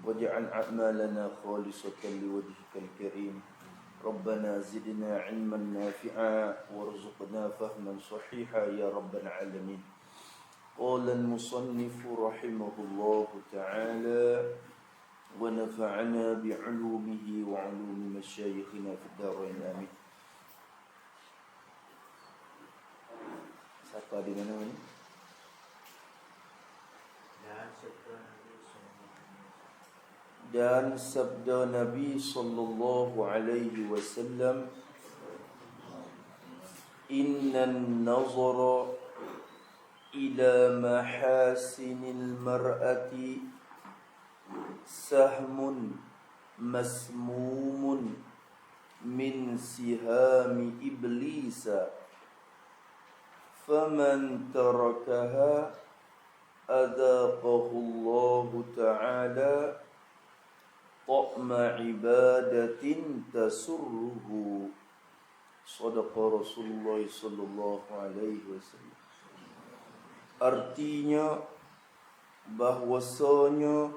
واجعل أعمالنا خالصة لوجهك الكريم. ربنا زدنا علما نافعا وارزقنا فهما صحيحا يا رب العالمين. قال المصنف رحمه الله تعالى ونفعنا بعلومه وعلوم مشايخنا في الدارين آمين. Siapa di mana ni? Dan sabda Nabi sallallahu alaihi wasallam, innan nazara ila mahasinil mar'ati sahmun masmumun min sihami iblisa faman tarakaha adaqahu Allah ta'ala ta'ma ibadatin tasurruhu. Sadaqa Rasulullah sallallahu alaihi wasallam. Artinya bahwasanya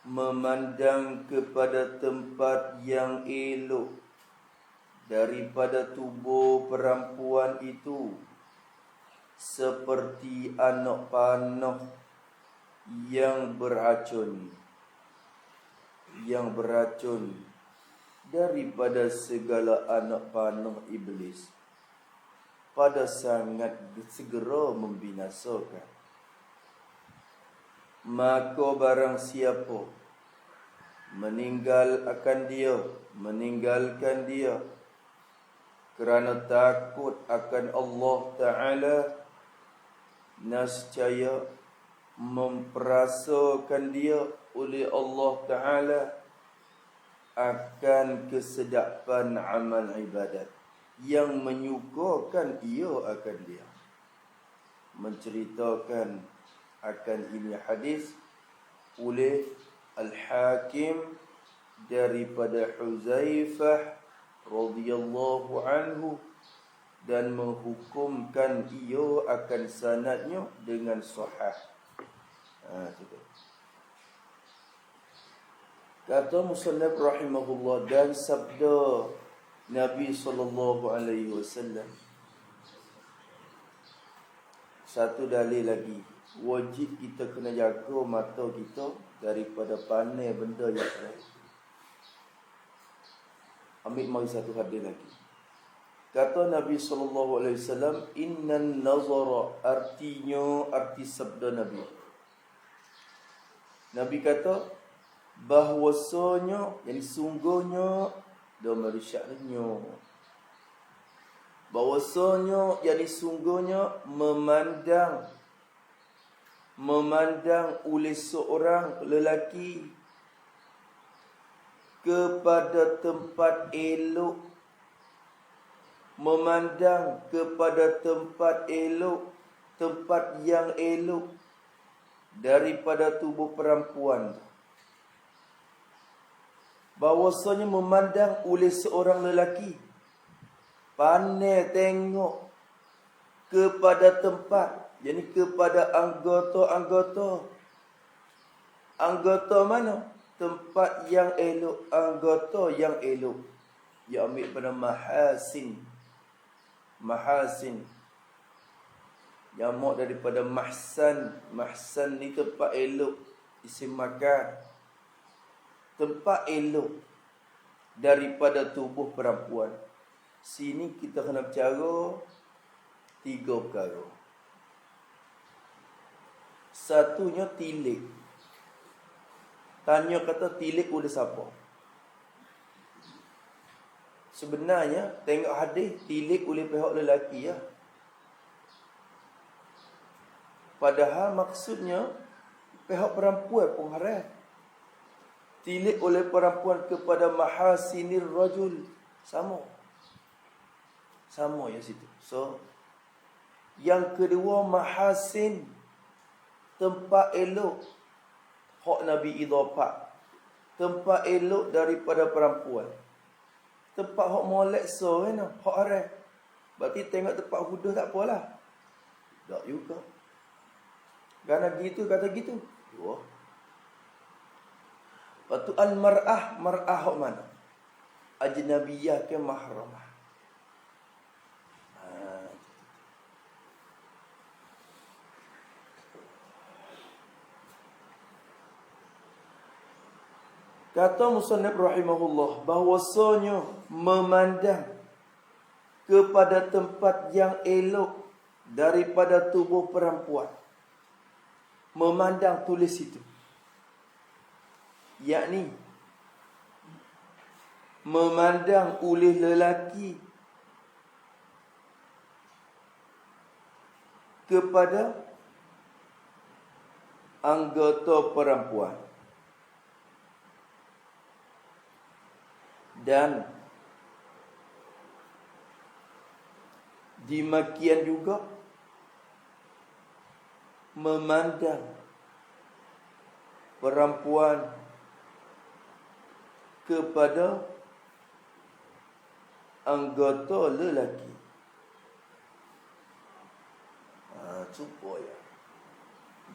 memandang kepada tempat yang elok daripada tubuh perempuan itu seperti anak panah yang beracun daripada segala anak panah iblis, pada sangat segera membinasakan. Maka barang siapa meninggalkan dia kerana takut akan Allah Ta'ala, nascaya memperasakan dia oleh Allah Ta'ala akan kesedapan amal ibadat yang menyukakan ia akan dia. Menceritakan akan ini hadis oleh Al-Hakim daripada Huzaifah radhiyallahu anhu dan menghukumkan ia akan sanadnya dengan sahih. Kata musannaf rahimahullah, dan sabda Nabi sallallahu alaihi wasallam. Satu dalil lagi, wajib kita kena jaga mata kita daripada pandai benda yang lain. Ambil mari satu hadis lagi. Kata Nabi sallallahu alaihi wasallam, innan nazara, arti sabda Nabi. Nabi kata bahwasanya, yang sungguhnya dan manusianya, bahwasanya yang sungguhnya memandang oleh seorang lelaki kepada tempat elok, memandang kepada tempat elok, tempat yang elok daripada tubuh perempuan. Bahwasanya memandang oleh seorang lelaki, pandai tengok kepada tempat, yakni kepada anggota mana? Tempat yang elok, anggota yang elok. Ia ambil pada mahasin. Yang mak daripada mahsan. Mahsan ni tempat elok, isim makan. Tempat elok daripada tubuh perempuan. Sini kita kena bicara 3 perkara. Satunya tilik. Tanya kata tilik oleh siapa? Sebenarnya tengok hadis, tilik oleh pihak lelaki ya. Padahal maksudnya pihak perempuan pun haram. Tilik oleh perempuan kepada mahasinir rajul, sama ya situ. So yang kedua, mahasin, tempat elok, hak Nabi idhafah, tempat elok daripada perempuan. Tempat hak molek so kan, hak haram. Berarti tengok tempat hudah tak apalah. Tak juga. Kerana gitu kata gitu. Wah. Lepas tu al-mar'ah, mar'ah hok mana? Ajnabiyah ke mahramah. Kata musannif rahimahullah, bahwasanya memandang kepada tempat yang elok daripada tubuh perempuan. Memandang, tulis itu. Yakni memandang oleh lelaki kepada anggota perempuan. Dan demikian juga memandang perempuan kepada anggota lelaki. Cuba ya.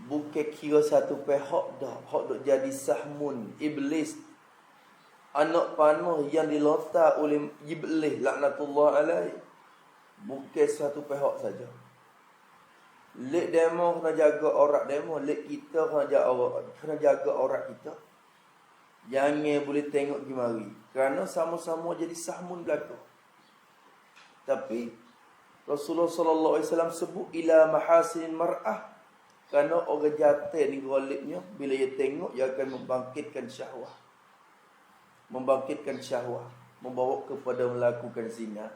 Bukan kira satu pihak dah. Hak duk jadi sahmun iblis, anak panah yang dilotak oleh iblis laknatullah alaih. Bukan satu pihak saja. Lek demo kena jaga aurat demo, lek kita kena jaga aurat kita. Jangan boleh tengok pergi mari, kerana sama-sama jadi sahmun belaka. Tapi Rasulullah sallallahu alaihi wasallam sebut ila mahasin mar'ah, kerana orang jatuh ni golibnya bila dia tengok, dia akan membangkitkan syahwat. Membangkitkan syahwat, membawa kepada melakukan zina.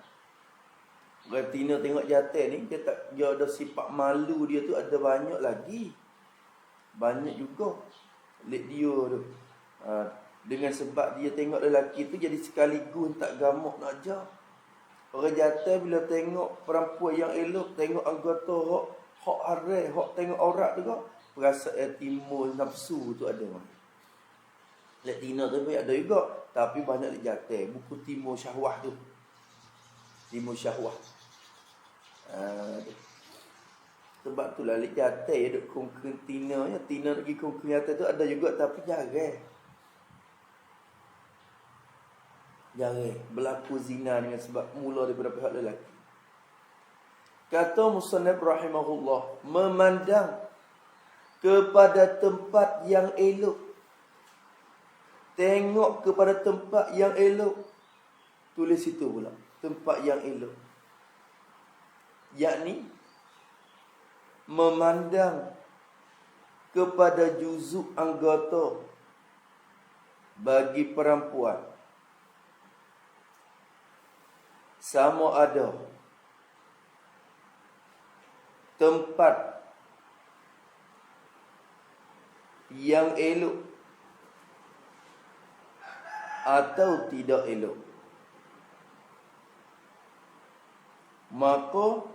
Orang tina tengok jatuh ni, dia ada sifat malu, dia tu ada banyak lagi. Banyak juga. Lek dia tu. Dengan sebab dia tengok lelaki tu jadi sekaligus tak gamuk nak ajar. Orang jatuh bila tengok perempuan yang elok, tengok anggota hak haram, hak tengok aurat tu kau, perasaan timbul nafsu tu ada. Lek tina tu ada juga, tapi banyak lek jatuh buku timbul syahwat tu. Timbul syahwat. Sebab tu lah lek jatuh ya duk kongkeng tina ya, tina lagi kongkeng jatuh tu ada juga, tapi jarang. Jarang berlaku zina dengan sebab mula daripada pihak lelaki. Kata musannif rahimahullah, memandang kepada tempat yang elok. Tengok kepada tempat yang elok. Tulis itu pula, tempat yang elok. Yakni memandang kepada juzuk anggota bagi perempuan, sama ada tempat yang elok atau tidak elok, maka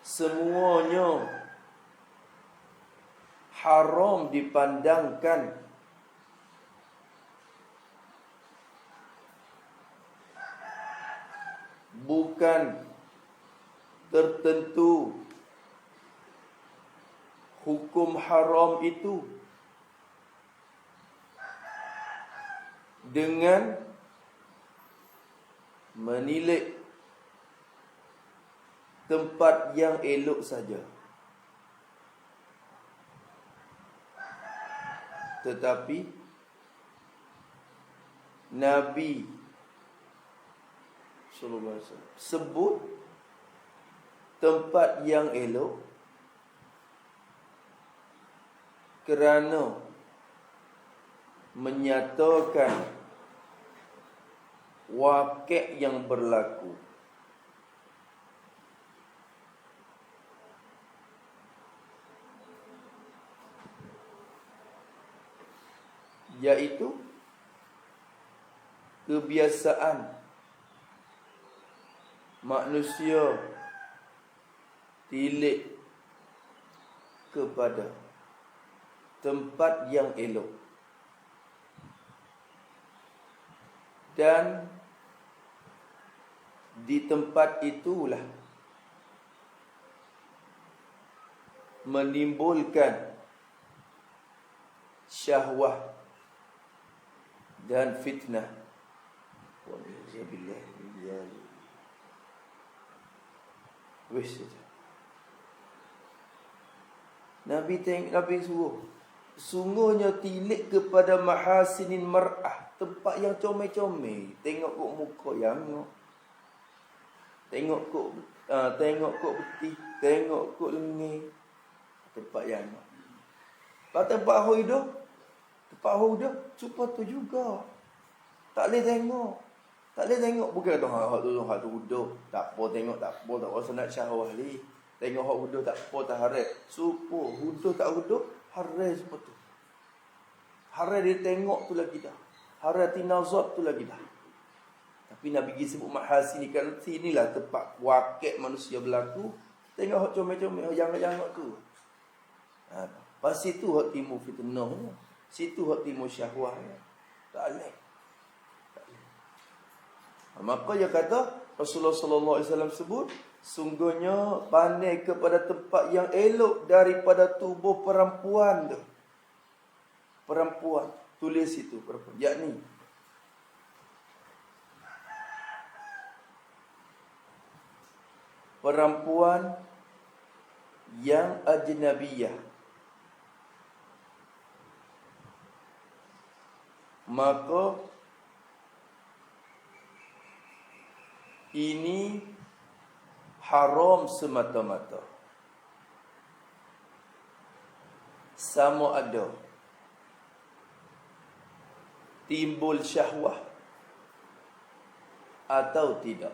semuanya haram dipandangkan. Bukan tertentu hukum haram itu dengan menilai tempat yang elok saja. Tetapi Nabi sallallahu alaihi wasallam sebut tempat yang elok kerana menyatakan wakil yang berlaku. Iaitu kebiasaan manusia tilik kepada tempat yang elok, dan di tempat itulah menimbulkan syahwah dan fitnah. Walhamdulillah. Wis. Nabi suruh, sungguhnya tilik kepada mahasinin mar'ah, tempat yang comel-comel. Tengok kok muka yang tengok kok peti, tengok kok lengan. Tempat yang tempat hidup, cuba tu juga. Tak boleh tengok. Bukan kata hak tu hidup. Tak apa tengok, tak rasa nak syahwah ni. Tengok hak hidup tak apa, tak harat. Supo hidup tak hidup, harat seperti tu. Harat dia tengok tu lagi dah. Harat tinazat tu lagi dah. Tapi Nabi pergi sebut mahasin ni kan, sinilah tempat wakil manusia berlaku. Tengok hak comel-comel, hak jangan-jangan tu. Pas situ hak timbul fitnah. Situ hak timbul syahwah. Tak boleh. Maka dia kata Rasulullah sallallahu alaihi wasallam sebut, sungguhnya pandai kepada tempat yang elok daripada tubuh perempuan tu. Perempuan, tulis itu perempuan, yakni perempuan yang ajnabiyah. Maka ini haram semata-mata. Sama ada timbul syahwah atau tidak.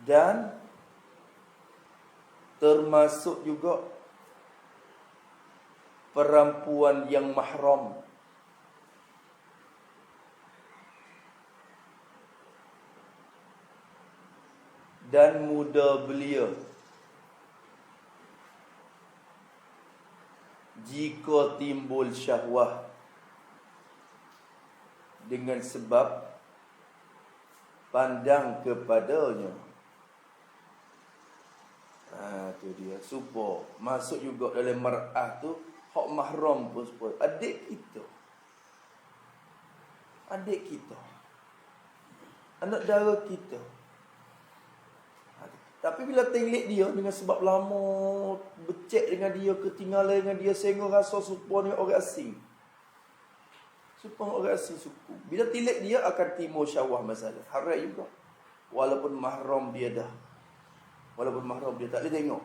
Dan termasuk juga perempuan yang mahram. Dan muda belia. Jika timbul syahwah dengan sebab pandang kepadanya. Tu dia. Supaya masuk juga dalam mar'ah tu, hak mahram pun supaya adik kita. Anak dara kita. Tapi bila tengok dia dengan sebab lama becek dengan dia, ketinggalan dengan dia, sehingga rasa serupa dengan orang asing. Serupa dengan orang asing suku. Bila tilik dia akan timbul syahwah masalah. Haram juga. Walaupun mahram dia dah. Walaupun mahram dia tak boleh tengok.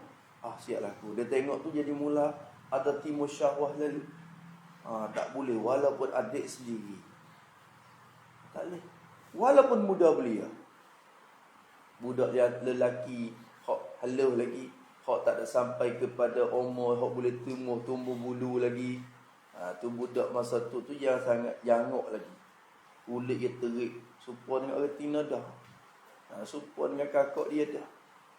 Siaplah aku. Dia tengok tu jadi mula ada timbul syahwah lalu. Tak boleh walaupun adik sendiri. Tak boleh. Walaupun muda belia. Budak lelaki hak haluh lagi, hak tak ada sampai kepada umur hak boleh tumbuh bulu lagi. Tu budak masa tu yang sangat jangok lagi. Kulit dia terik, serupa dengan retina dah. Serupa dengan kakak dia dah.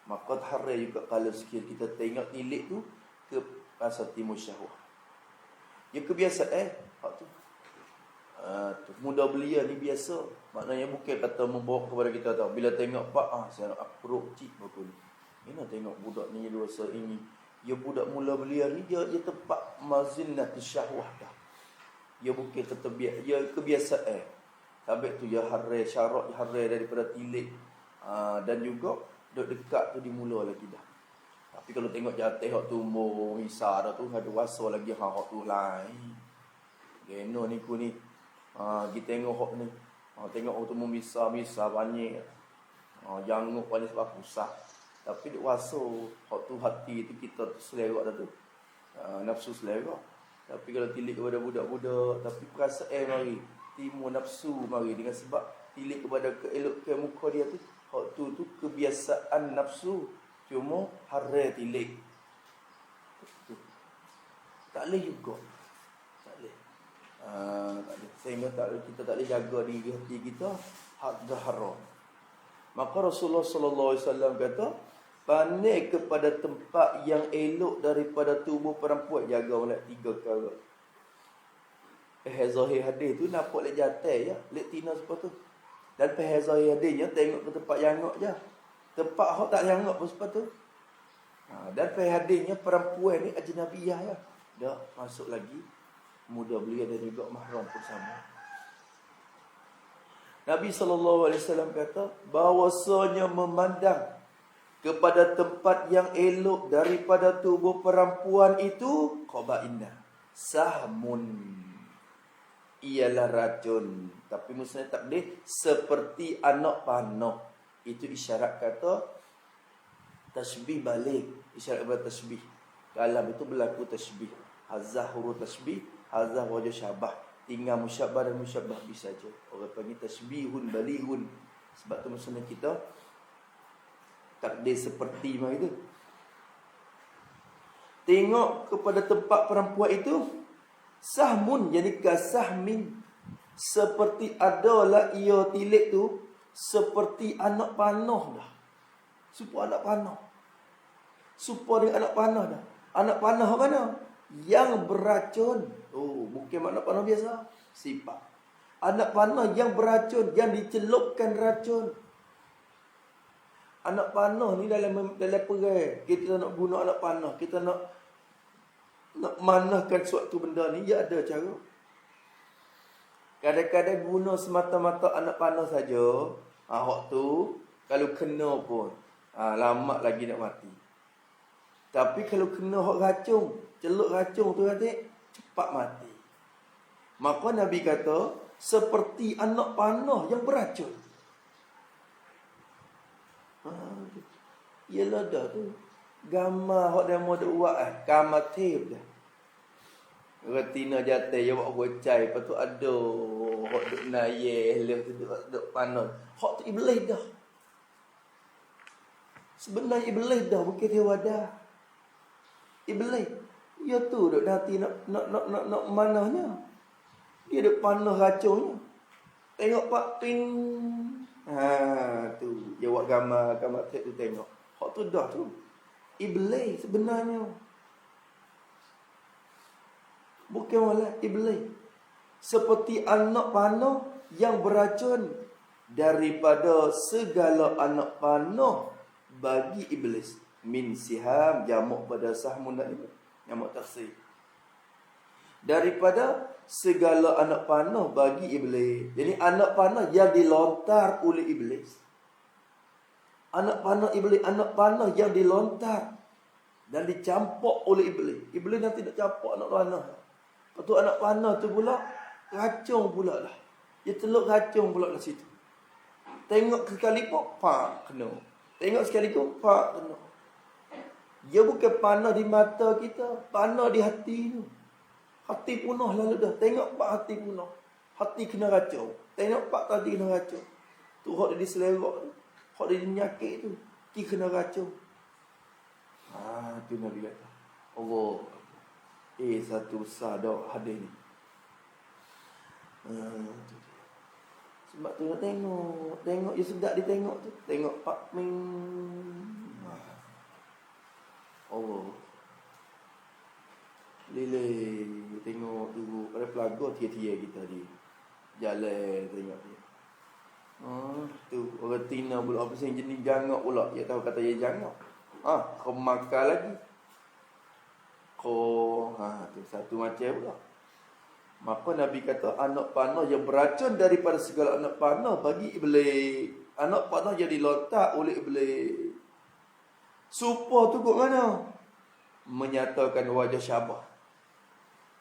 Maka haram juga kalau sekiranya kita tengok tilik tu ke pasal timbul syahwah. Ya kebiasaan hak tu. Muda belia ni biasa. Maknanya bukan kata membawa kepada kita tahu. Bila tengok pak, saya nak approve cik bagus ni. Ini tengok budak ni dosa ini. Ya budak mula belia ni dia tempat mazinnah syahwah dah. Ya bukan terbiak, ya kebiasaan. Sampai tu ya haram syarat haram daripada tilik. Dan juga duduk dekat tu dimula lagi dah. Tapi kalau tengok jatih hak tumbuh misar dah tu ada wasa lagi hak tu lain. Geno ni ku ni. Kita tengok hak ni. Tengok tu misar banyak. Janguk paling sebab pusat. Tapi duk wasa hak tu hati tu kita selera dah tu. Nafsu selera. Tapi kalau tilik kepada budak-budak, tapi perasaan mari, timbul nafsu mari dengan sebab tilik kepada keelok muka dia tu. Hak tu kebiasaan nafsu. Cuma haram tilik. Tak boleh juga. Sehingga kita tak boleh jaga diri hati kita, hak haram. Maka Rasulullah sallallahu alaihi wasallam kata, pandai kepada tempat yang elok daripada tubuh perempuan, jaga molek 3 perkara. Zahir hadis tu nampak lek jatai ya, lek tina seperti tu. Dan zahir hadisnya tengok ke tempat yang angok je. Tempat hak tak yang angok pun seperti tu. Dan hadisnya perempuan ni ajnabiyah ya. Dah masuk lagi. Muda belia dan juga mahram pun sama. Nabi SAW kata, bahawasanya memandang kepada tempat yang elok daripada tubuh perempuan itu qaba'inna, sahmun, ialah racun. Tapi musnad takdir seperti anak panah. Itu isyarat kata tasbih balik. Isyarat kepada tasbih. Kalam itu berlaku tasbih. Hazah huruf tasbih, hazah wajah syabah. Tinggal musyabbah dan musyabbah bisa saja. Orang panggil tasbihun balihun. Sebab tu musnad kita takdir seperti macam itu. Tengok kepada tempat perempuan itu sahmun, jadi kasahmin, seperti adalah ia tilik tu seperti anak panah dah. Supaya anak panah. Supaya anak panah dah. Anak panah mana? Yang beracun. Oh, bukan anak panah biasa. Sifat. Anak panah yang beracun, yang dicelupkan racun. Anak panah ni dalam perang. Kita nak guna anak panah, kita nak manahkan suatu benda ni, dia ada cara. Kadang-kadang guna semata-mata anak panah saja. Waktu kalau kena pun lama lagi nak mati. Tapi kalau kena hak racun, celup racun tu nanti cepat mati. Maka Nabi kata seperti anak panah yang beracun. Ialah dah tu gambar hak demo dak buat gambar tip dah. Retina jatuh dia buat gocai, lepas tu ada hak duk nayeh, lepas tu duk panon. Hak tu iblis dah. Sebenarnya iblis dah, bukan tewada. Iblis. Dia tu duk nanti nak manahnya. Dia duk panah racunnya. Tengok pak ting. Tu dia buat gambar tip tu tengok. Hak tu dah tu. Iblis sebenarnya. Bukan malah iblis. Seperti anak panah yang beracun daripada segala anak panah bagi iblis. Min siham, jamak pada sahmun itu, jamak taksir. Daripada segala anak panah bagi iblis. Jadi anak panah yang dilontar oleh iblis. Anak panah iblis, anak panah yang dilontar dan dicampak oleh iblis. Iblis nanti nak campak anak panah. Lepas tu anak panah tu pula racun pula lah. Dia teluk racun pula lah situ. Tengok sekali pun pak kena. Tengok sekali pun pak kena. Dia bukan panah di mata kita, panah di hati tu. Hati punah lalu dah. Tengok pak hati punah. Hati kena racun. Tengok pak tadi kena racun. Tu hak dia diselerak tu. Hak dia nyakit tu. Ki kena racun. Tu Nabi kata. Allah. Satu besar dah hadis ni. Sebab tu nak tengok. Tengok dia sedap ditengok tu. Tengok Pak Ming. Allah. Lilih. Tengok tu. Pada pelagar tia-tia kita ni. Jalan tengok dia. Tu. Orang Tina pula. Apa sih jenis jangak pula. Dia tahu kata dia jangak. Kau makan lagi. Tu satu macam pula. Maka Nabi kata anak panah yang beracun daripada segala anak panah bagi iblis. Anak panah yang dilontar oleh iblis. Supaya tu kat mana? Menyatakan wajah syabah.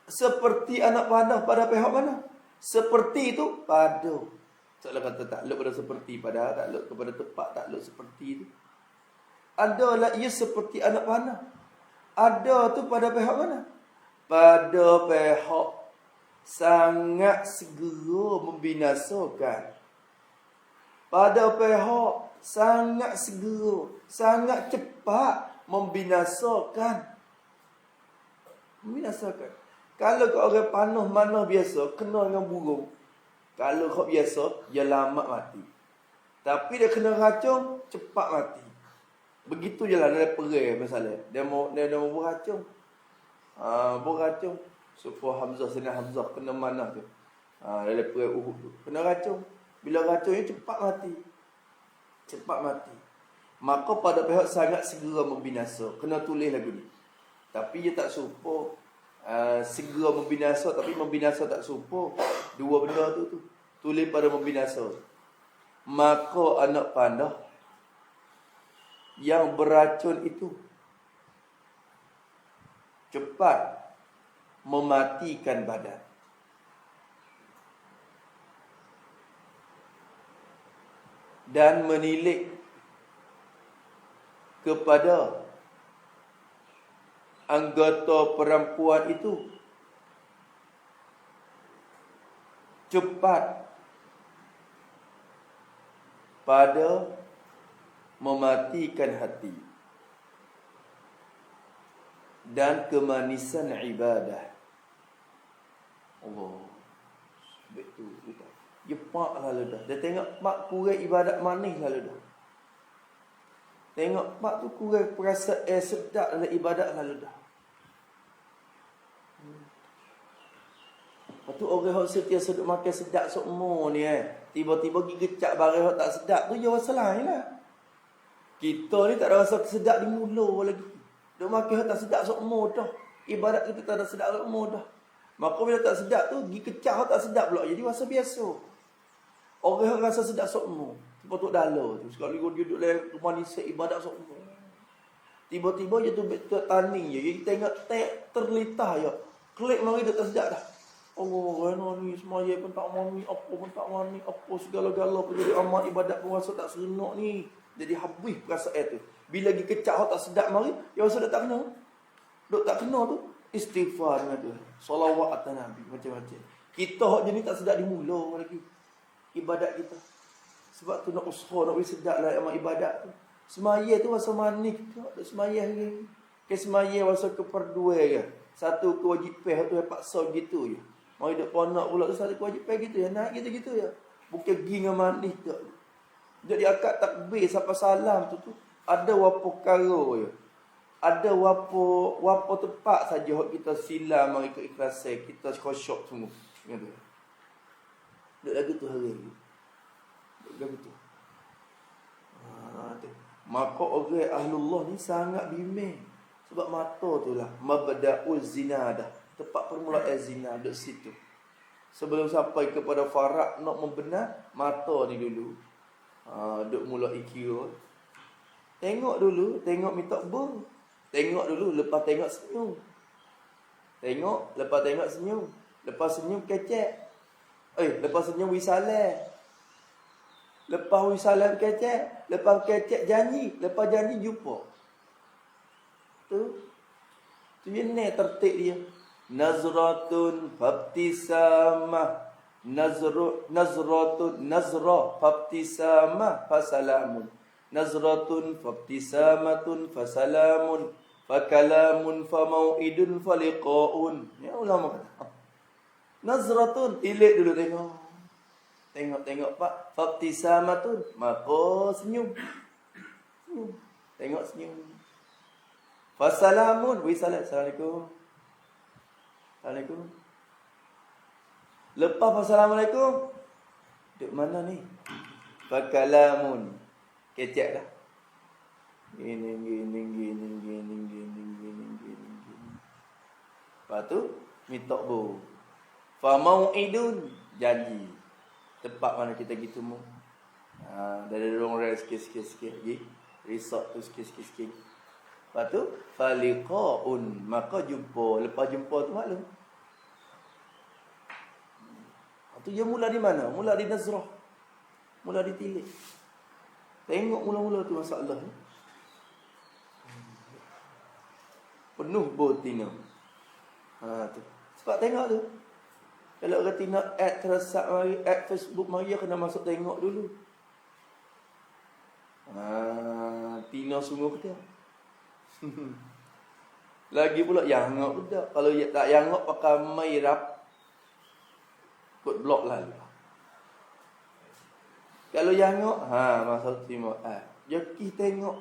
Seperti anak panah pada pihak mana? Seperti itu pada. Soalan kata takluk pada seperti, pada takluk kepada tempat, takluk seperti itu. Adalah ia seperti anak panah. Ada tu pada pihak mana? Pada pihak sangat segera membinasakan. Pada pihak sangat segera, sangat cepat membinasakan. Membinasakan. Kalau kau orang panah mana biasa, kena dengan burung. Kalau kau biasa, dia lama mati. Tapi dia kena racun, cepat mati. Begitu je lah dalam perang masalah. Dia mau beracun. Beracun. Supaya Hamzah, Sayyidina Hamzah kena mana tu. Dalam perang Uhud tu. Kena racun. Bila racunnya cepat mati. Cepat mati. Maka pada pihak sangat segera membinasa. Kena tulis lagu ni. Tapi dia tak serupa. Segera membinasa tapi membinasa tak serupa. Dua benda tu. Tulis pada membinasa. Maka anak panah yang beracun itu cepat mematikan badan. Dan menilik kepada anggota perempuan itu cepat pada mematikan hati dan kemanisan ibadah. Allah. Betul. Dia pak lalu dah. Dia tengok pak kurang ibadat manis lalu dah. Tengok pak tu kurang perasaan sedap dalam ibadat lalu dah. Lepas tu orang yang sentiasa duk makan sedap semua ni tiba-tiba pergi gecak barang yang tak sedap tu dia rasa lain lah. Kita ni tak ada rasa sedap di mulut lagi. Duk makan yang tak sedap semua dah. Ibadat kita tak ada sedap semua dah. Maka bila tak sedap tu pergi kecak yang tak sedap pula. Jadi rasa biasa. Orang yang rasa sedap semua. Patut dalam tu. Sekali dia duduk dalam rumah ni ibadat semua. Tiba-tiba dia tu tanding je. Jadi tengok terlitah je. Klik mari dia tak sedap dah. Allah, rana ni semaya pun tak mani, apa pun tak mani, apa segala-gala pun jadi amal ibadat pun rasa tak serenok ni. Jadi habis perasaan tu. Bila lagi kecak tak sedap mari, dia rasa dah tak kena. Duk tak kena tu, istighfar dengan tu. Salawat atas Nabi, macam-macam. Kita hak jenis tak sedap di mula lagi. Ibadat kita. Sebab tu nak usaha, nak beri sedap lah amal ibadat tu. Semaya tu rasa manis tu, tak semaya lagi. Ke semaya rasa keperduan ke. Satu kewajipan tu yang paksa gitu je. Mari duk ponak pula tu satu kewajipan gitu ya. Naik gitu-gitu ya. Bukan pergi dengan manis tu. Jadi akad takbir sampai salam tu ada wapo perkara je. Ada wapo tempat saja kita silam mari keikhlasan, kita khusyuk semua. Gitu. Duk lagu tu hari ni. Duk lagu tu. Maka orang ahlullah ni sangat bimbang. Sebab mata tu lah mabda'ul zina dah. Tempat permulaan zina duduk situ. Sebelum sampai kepada farak nak membenar, mata ni dulu. Duk mula ikir. Tengok dulu, tengok minta ber. Tengok dulu, lepas tengok senyum. Tengok, lepas tengok senyum. Lepas senyum kecek. Lepas senyum wisalah. Lepas wisalah kecek. Lepas kecek janji. Lepas janji jumpa. Tu ni tertib dia. Nazratun fabtisamah. Nazra fabtisamah fasalamun. Nazratun fabtisamatun fasalamun. Fakalamun famau'idun faliqa'un. Ya ulama kata. Nazratun, tilik dulu tengok. Tengok pak. Fabtisamatun, maka senyum. Tengok senyum. Fasalamun, wisalam. Assalamualaikum. Assalamualaikum. Lepas Assalamualaikum, duduk mana ni? Fakalamun. Kecek dah. Gini. Lepas tu, minta bu. Famau'idun, janji. Tempat mana kita gitu mu. Dari dorong rel sikit-sikit lagi. Resort tu sikit-sikit. Lepas tu, faliqa'un, maka jumpa. Lepas jumpa tu maklum. Tu dia mula di mana? Mula di nazrah. Mula di tilik. Tengok mula-mula tu masalah. Penuh botina. Tu. Sebab tengok tu. Kalau orang nak add teresak mari, add Facebook mari, kena masuk tengok dulu. Tina sungguh dia. Lagi pula yang ngok budak. Kalau tak yang ngok pakai mai rap kod blok lalu. Kalau yang ngok masuk terima. Jadi tengok.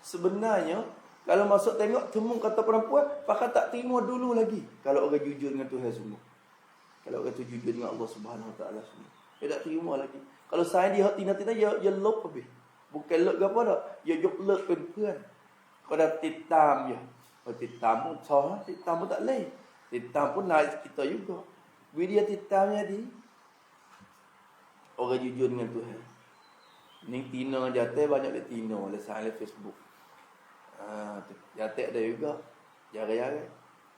Sebenarnya kalau masuk tengok temu kata perempuan, pakai tak terima dulu lagi. Kalau orang jujur dengan Tuhan semua. Kalau orang tu jujur dengan Allah Subhanahu Wa Taala semua. Dia tak terima lagi. Kalau saya di hati nanti dia lop habis. Bukan lut ke apa dah. Ya yuk lut pen-pen. Kau dah titam je. Kau titam pun sah, titam pun tak leh. Titam pun naik kita juga. Bila dia titam jadi orang jujur dengan Tuhan. Ni tina jatuh banyak le tina le salah Facebook. Jatuh ada juga. Jari-jari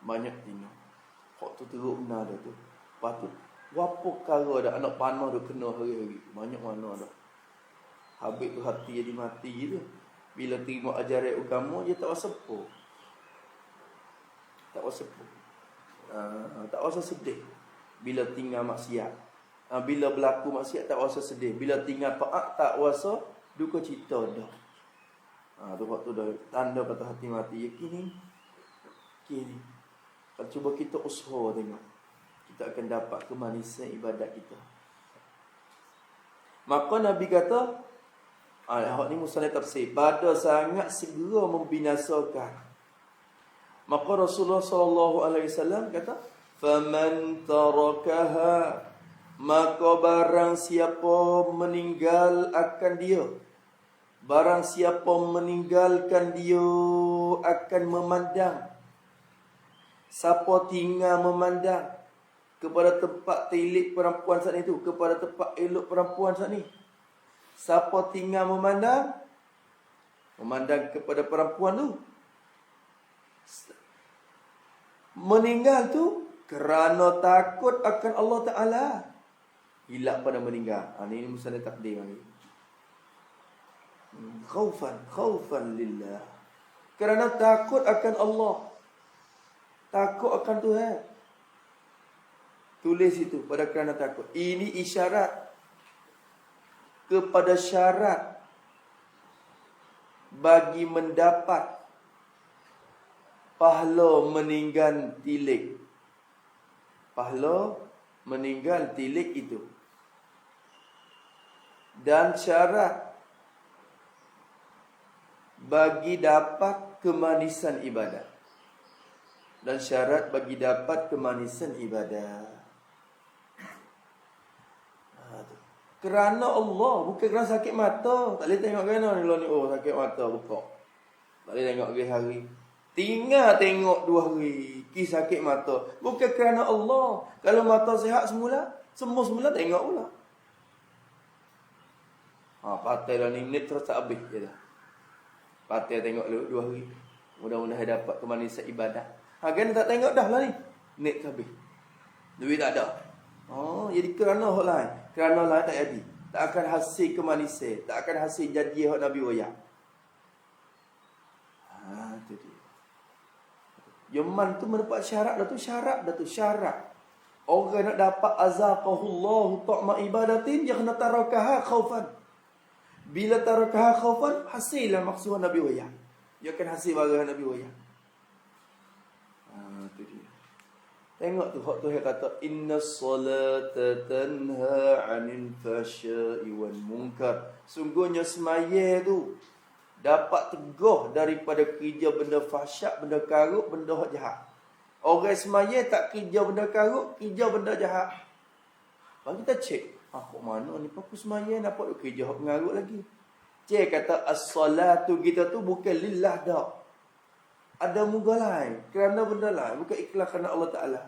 banyak tina. Hak tu teruk benar dah tu. Lepas tu berapa perkara dah anak panah dah kena hari-hari. Banyak mana dah. Habis tu hati jadi mati tu. Bila terima ajaran agama dia tak rasa apa. Tak rasa apa. Tak rasa sedih. Bila tinggal maksiat. Bila berlaku maksiat tak rasa sedih. Bila tinggal taat tak rasa duka cita dah. Tu waktu dah tanda patah hati mati. Kini. Kalau cuba kita usaha tengok, kita akan dapat kemanisan ibadat kita. Maka Nabi kata, hak ni musnad tafsir, pada sangat segera membinasakan. Maka Rasulullah sallallahu alaihi wasallam kata, "Faman tarakaha", maka barang siapa meninggal akan dia, barang siapa meninggalkan dia akan memandang. Siapa tinggal memandang kepada tempat tilik perempuan saat itu, kepada tempat elok perempuan saat ni. Siapa tinggal memandang kepada perempuan tu, meninggal tu kerana takut akan Allah Ta'ala. Hilak pada meninggal. Ini misalnya takdir lagi. Khaufan lillah. Kerana takut akan Allah. Takut akan Tuhan. Tulis itu pada kerana takut. Ini isyarat kepada syarat bagi mendapat pahala meninggal tilik. Pahala meninggal tilik itu. Dan syarat bagi dapat kemanisan ibadat. Dan syarat bagi dapat kemanisan ibadah. Kerana Allah, bukan kerana sakit mata. Tak boleh tengok kerana ni oh sakit mata buka. Tak boleh tengok hari. Tinggal tengok 2 hari. Sakit mata. Bukan kerana Allah. Kalau mata sihat semula tengok pula. Patai dah ni net terus tak habis je dah. Patai tengok 2 hari. Mudah-mudahan dapat kemanisan ibadah. Kan tak tengok dah lah ni. Net habis. Duit tak ada. Jadi kerana hak lain. Kerana lain tak jadi. Tak akan hasil kemanisan. Tak akan hasil jadi hak Nabi wayak. Tu dia. Yaman tu mendapat syarat dah tu. Syarat. Orang nak dapat azaqahullahu ta'ma ibadatin, dia kena tarakaha khaufan. Bila tarakaha khaufan, hasil lah maksud Nabi wayak. Dia akan hasil barang Nabi wayak. Tu dia. Tengok tu hak Tuhan kata innas solata tanha 'anil fahsya'i wal munkar. Sungguhnya semaya tu dapat tegah daripada kerja benda fahsyat, benda karuk, benda hak jahat. Orang semaya tak kerja benda karuk, kerja benda jahat. Bagi kita cek, kok mana ni aku semaya nampak kerja hak mengaruk lagi. Cek kata as-salatu kita tu bukan lillah dak. Ada muka lain, kerana benda lain, bukan ikhlas kerana Allah Ta'ala.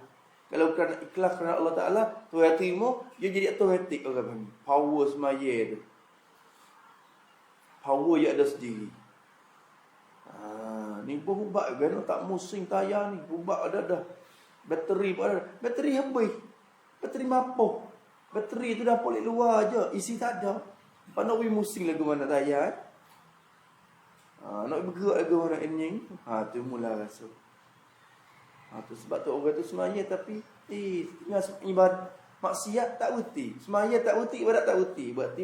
Kalau kerana ikhlas kerana Allah Ta'ala, Tuhan terima, dia jadi otomatik orang panggil. Power semaya tu. Power yang ada sendiri. Ni pun ubat kan, tak musing tayar ni. Ubat ada dah. Bateri pun ada. Bateri habis. Bateri mapoh. Bateri tu dah polik luar je, isi tak ada. Lepas nak pergi musing lagu mana tayar. Nak bergerak lagu mana enjing. Tu mula rasa. Tu sebab tu orang tu semaya tapi tengah ibadat maksiat tak berhenti. Semaya tak berhenti, ibadat tak berhenti. Berarti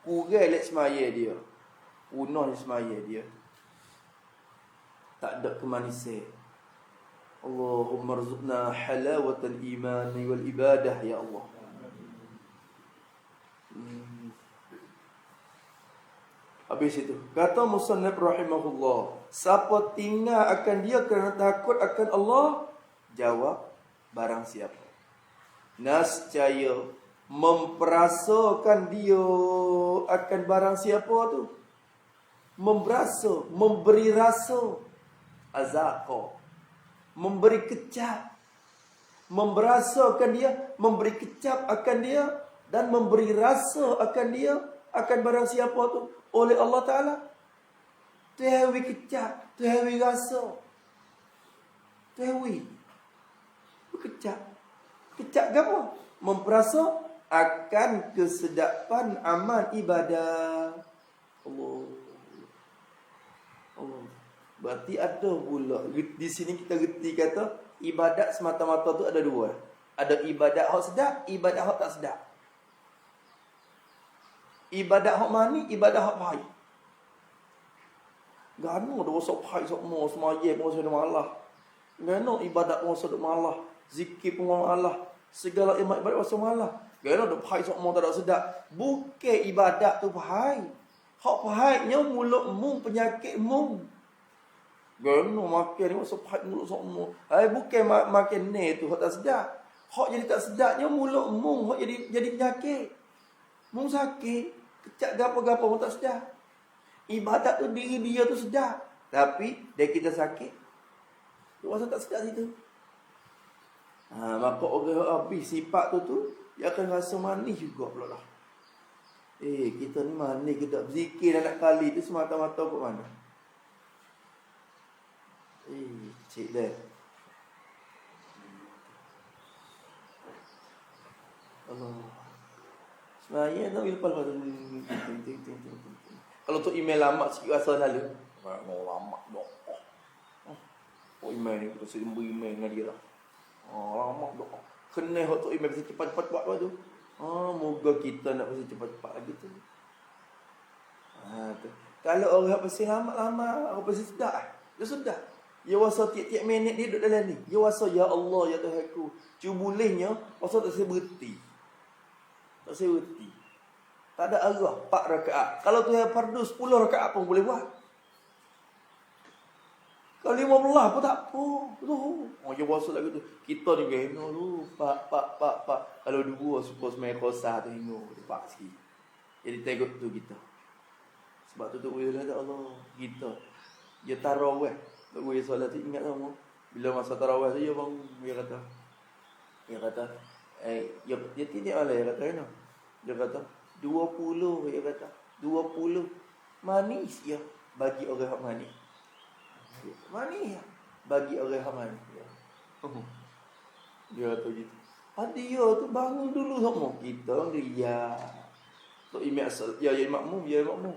kurang lek semaya dia. Punah semaya dia. Tak ada kemanisan. Allahumma rzuqna halawatal iman wal ibadah ya Allah. Habis itu kata musannaf rahimahullah, siapa tinggal akan dia kerana takut akan Allah? Jawab, barang siapa nascaya memperasakan dia akan barang siapa tu, Memberasa, memberi rasa. Azaqa, memberi kecap. Memberasakan dia, memberi kecap akan dia, dan memberi rasa akan dia, akan barang siapa tu, oleh Allah Ta'ala. Tuhawi kecap, tuhawi rasa. Tuhawi kecap. Kecap ke apa? Memperasa akan kesedapan amal ibadah. Allah. Berarti ada pula. Di sini kita reti kata ibadat semata-mata tu ada dua. Ada ibadat hak sedap, ibadat hak tak sedap. Ibadat hak mani, ibadat hak pahit. Gano ada rasa pahit semua semayang pun rasa malah. Gano ibadat pun rasa malah. Zikir pun malah. Segala ibadat rasa malah. Gano ada pahit semua tak ada sedap. Bukan ibadat tu pahit. Hak pahitnya mulutmu, penyakitmu. Gano makan ni rasa pahit mulut semua. Bukan makan ni tu hak tak sedap. Hak jadi tak sedapnya mulutmu, hak jadi penyakit. Mu sakit, kecak gapo-gapo mu tak sedap. Ibadat tu diri dia tu sedap, tapi dia kita sakit. Tu rasa tak sedap situ. Maka orang habis sifat tu dia akan rasa manis juga pula lah. Kita ni manis ke tak berzikir anak kali tu semata-mata kat mana? Cik dah. Allah. Sebenarnya tak lepas kalau tu email lama sikit rasa lalu. Mau lama dok. Email ni kita sembunyi email dengan dia lah. Lama dok. Kena hot tu email cepat-cepat buat tu. Moga kita nak pasal cepat-cepat lagi tu. Tu. Kalau orang pasal lama-lama, orang pasal sedap. Dia sedap. Dia rasa tiap-tiap minit dia duduk dalam ni. Dia rasa ya Allah ya Tuhanku. Cuma bolehnya rasa tak saya berhenti. Tak saya berhenti. Tak ada arah 4 rakaat. Kalau tu yang fardu 10 rakaat pun boleh buat. Kalau 15 pun tak apa. Dia rasa lagi tu. Kita ni gena tu. Pak. Kalau dua suka semayang kosah tengok. Dia pak sikit. Jadi tengok tu kita. Sebab tu boleh kata Allah. Kita. Dia tarawih. Tak boleh solat tu ingat sama. Bila masa tarawih tu dia bangun. Dia kata. Dia tidak malah dia kata kan. Dia kata 20 dia kata. 20 manis ya bagi orang yang manis. Manis ya bagi orang yang manis. Dia kata gitu. Dia tu bangun dulu sama. Kita dia. Tok imam ya makmum.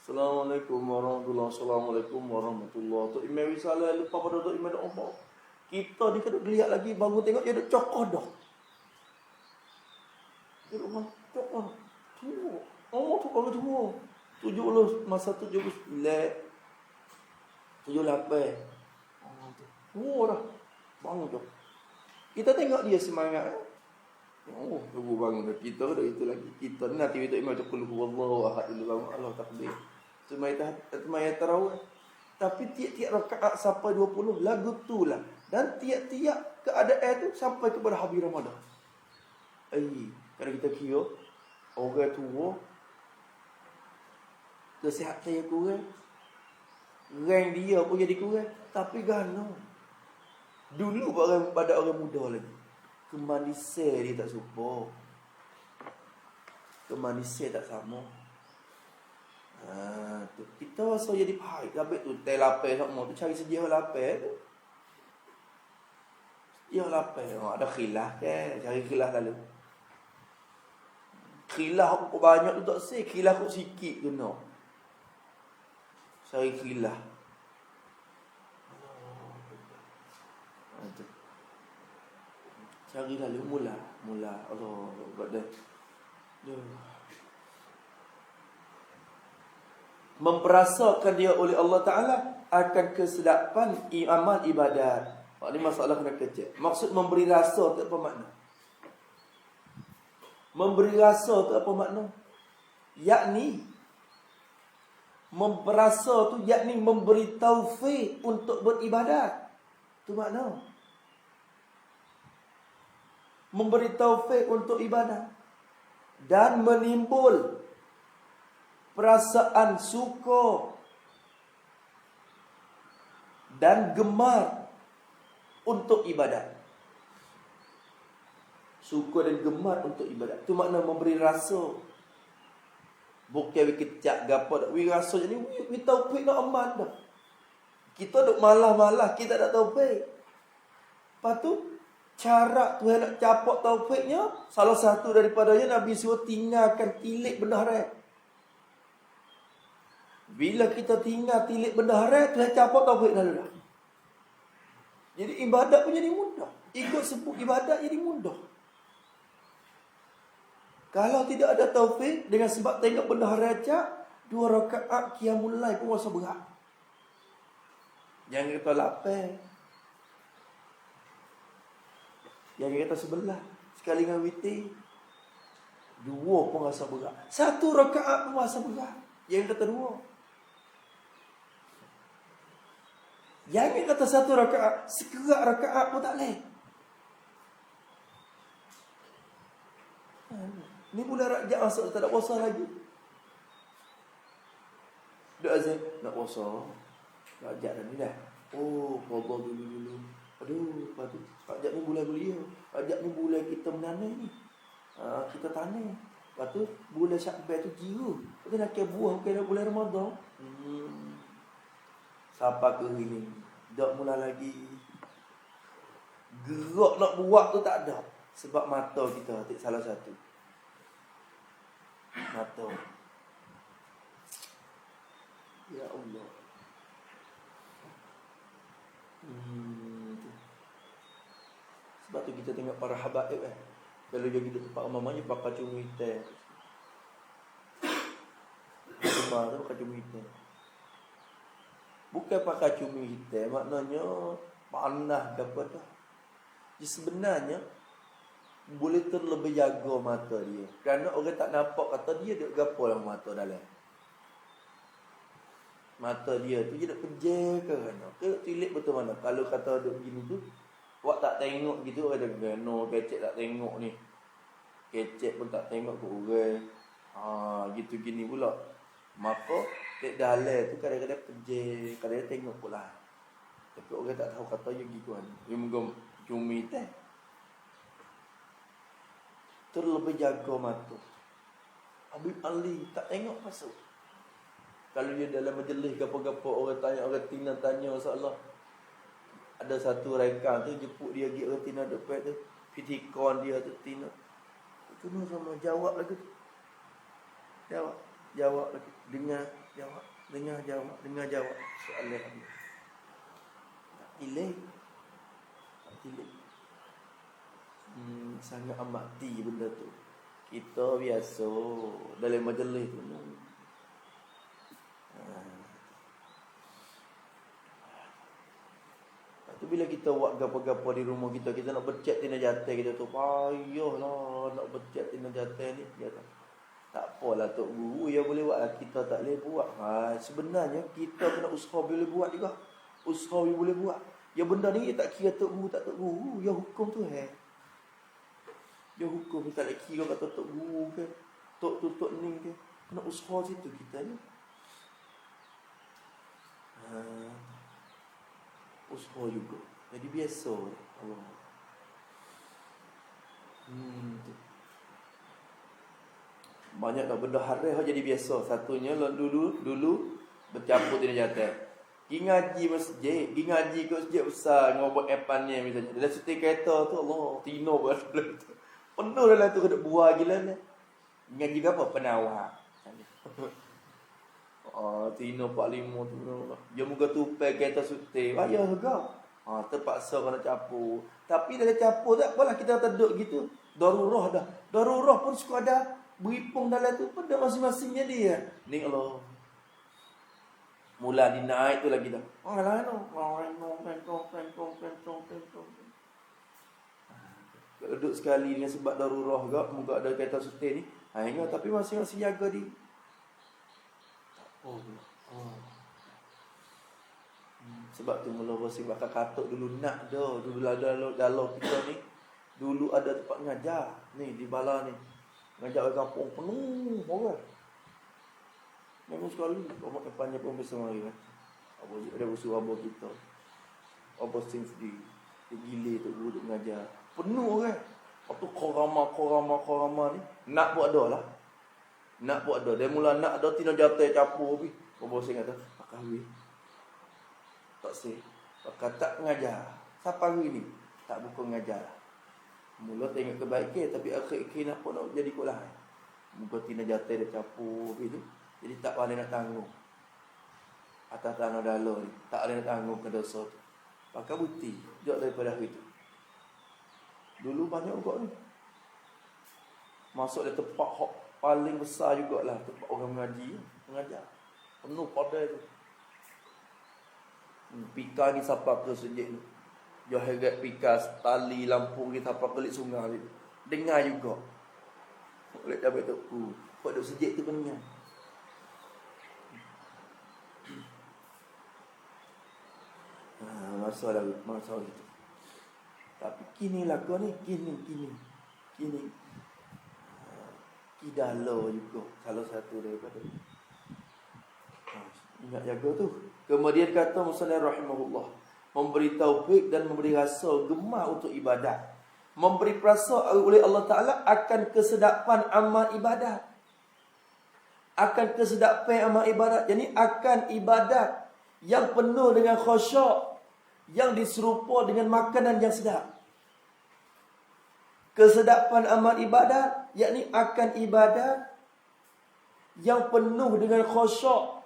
Assalamualaikum warahmatullahi wabarakatuh. Assalamualaikum warahmatullahi. Tok imam risalah lupa pada tok imam doa. Kita ni kadang geliat lagi bangun tengok dia duk cokoh dah. Dia duk cokoh. Tu orang tua. 70 masa 79. 78. Dah. Bangun dah. Kita tengok dia semangat. Tunggu bangun dah. Kita dah itu lagi. Kita ni nanti itu imam qul huwallahu ahad dulu bangun Allah takbir. Semayang tarawih. Tapi tiap-tiap rakaat sampai 20 lagu tu lah. Dan tiap-tiap keadaan tu sampai kepada habis Ramadan. Kalau kita kira orang tua kesihatan yang kurang, rank dia pun jadi kurang. Tapi gano dulu pada orang muda lagi, kemanisan dia tak serupa. Kemanisan tak sama. Tu kita rasa jadi pahit. Habis tu teh lapar semua tu cari sedia lapar tu. Ya lapar. Ada khilaf kan, cari khilaf lalu. Khilaf kok banyak tu tak sih, khilaf kok sikit kena. Cari khilaf. Cari lalu mula Allah buat dah. Memperasakan dia oleh Allah Ta'ala akan kesedapan amal ibadat. Ini masalah kena kecil. Maksud memberi rasa tu apa makna? Memberi rasa tu apa makna? Yakni memperasa tu yakni memberi taufik untuk beribadat. Tu makna. Memberi taufik untuk ibadat. Dan menimbul perasaan suka dan gemar untuk ibadat. Suka dan gemar untuk ibadat. Itu makna memberi rasa. Bukan we kecak gapo dak. We rasa jadi we taufik nak aman dah. Kita duk malah-malah, kita tak taufik. Lepas tu cara Tuhan nak capak taufiknya, salah satu daripadanya Nabi suruh tinggalkan tilik benda haram. Bila kita tinggal tilik benda haram, Tuhan capak taufik dah dah. Jadi ibadat pun jadi mudah. Ikut sebut ibadat jadi mudah. Kalau tidak ada taufik, dengan sebab tengok benda harajak, 2 rakaat qiyamul lail pun rasa berat. Jangan kata lapar. Jangan kata sebelah. Sekali dengan witir, 2 pun rasa berat. 1 rakaat pun rasa berat. Jangan kata 2. Jangan kata 1 rakaat, sekerat rakaat pun tak boleh. Ni bulan Rajab masuk, tak ada puasa lagi. Dah azan nak puasa. Rajab dah ni dah. Oh, qada dulu. Aduh, padu. Rajab ni bulan belia. Rajab ni bulan kita menanam ni. Kita tanam. Lepas tu bulan Syakban tu jiru. Kita nak ke buah bukan bulan Ramadan. Siapa ke ini? Tak mula lagi. Gerak nak buat tu tak ada. Sebab mata kita salah satu. Mata. Ya Allah. Sebab tu kita tengok para habaib kalau dia pergi tempat mamanya pakai cumi teh. Cuma tu pakai cumi teh. Bukan pakai cumi hitam, maknanya panas ke apa dah. Jadi sebenarnya boleh terlebih jaga mata dia. Kerana orang tak nampak kata dia duk gapo dalam mata dalam. Mata dia tu dia duk pejam ke mana? Ke tilik betul mana? Kalau kata duk begini tu, awak tak tengok gitu ada gano kecek tak tengok ni. Kecek pun tak tengok ke orang. Gitu gini pula. Maka tek dalam tu kadang-kadang pejam, kadang-kadang tengok pula. Tapi orang tak tahu kata dia gitu kan. Dia mungkin cumi teh. Terlebih jaga mata. Habib Ali tak tengok masuk. Kalau dia dalam majlis gapo-gapo orang tanya, orang tina tanya masalah. Ada satu rekan tu jemput dia pergi orang tina depan tu. Fitikon dia tu tina. Tuna sama jawab lagi. Jawab lagi. Dengar jawab. Soalan Habib. Tak pilih. Sangat amat mati benda tu. Kita biasa dalam majlis tu. Tu bila kita buat gapo-gapo di rumah kita, kita nak bercat tina jatuh kita tu, payahlah nak bercat tina jatuh ni. Dia tak apalah tok guru yang boleh buat lah, kita tak boleh buat. Sebenarnya kita kena usaha boleh buat juga. Usaha boleh buat. Ya benda ni tak kira tok guru tak tok guru, ya hukum tu dia hukum tak nak kira kata tok guru ke, tok ni ke. Kena usaha situ kita ni. Usaha juga. Jadi biasa Allah. Banyak dah benda haram jadi biasa. Satunya dulu bercampur tidak jatuh. Pergi ngaji masjid, pergi ngaji ke masjid besar ngobot epan ni misalnya. Dalam setir kereta tu Allah tino berada tu. Penuh dalam tu kena buah gila ni. Ngaji ke apa? Penawar. Tino 45 tu. Dia muka tupai kereta sutir. Payah juga. Terpaksa kena capur. Tapi dalam capur tak apalah kita terduk gitu. Darurah dah. Darurah pun suka ada beripung dalam tu pada masing-masingnya dia. Ni Allah. Mula dinaik tu lagi dah. Kalau duduk sekali dengan sebab darurah juga, muka ada kereta sutir ni. Ingat tapi masing-masing jaga di. Sebab tu mula bersih bakal katuk dulu nak dah. Dulu dalam kita ni dulu ada tempat ngajar ni di bala ni. Ngajar orang kampung penuh orang. Memang sekali orang depannya pun bersama dia. Ada usul abah kita. Apa sing sedih. Dia gila tu guru duk mengajar. Penuh kan. Lepas tu korama ni. Nak buat dah lah. Nak buat dah. Dia mula nak dah tina jatuh capur pergi. Apa sing kata. Pakah weh. Tak sih. Pakah tak mengajar. Siapa hari ni? Tak buka mengajar. Mula tengok kebaikan. Tapi akhir-akhir nak pun nak jadi kot lah. Muka tina jatuh dia capur pergi tu. Jadi tak boleh nak tanggung. Atas tanah dalam ni. Tak boleh nak tanggung ke dosa tu. Pakai bukti. Jauh daripada hari tu. Dulu banyak juga ni. Masuk di tempat paling besar jugalah. Tempat orang mengaji. Mengajar. Penuh pada tu. Pika ni siapa ke sejak ni. Jauh herat pika. Tali lampu ni siapa kelik sungai ni. Dengar juga. Boleh dapat tu. Kau duduk sejak tu pendengar. Masalah itu. Tapi kini lah kau ni. Kini. Kidalo juga. Salah satu daripada. Ingat jaga tu. Kemudian kata Musannif rahimahullah. Memberi taufik dan memberi rasa gemar untuk ibadat. Memberi perasa oleh Allah Ta'ala akan kesedapan amal ibadat. Akan kesedapan amal ibadat. Jadi akan ibadat yang penuh dengan khusyuk. Yang diserupa dengan makanan yang sedap. Kesedapan amal ibadat, yakni akan ibadat yang penuh dengan khusyuk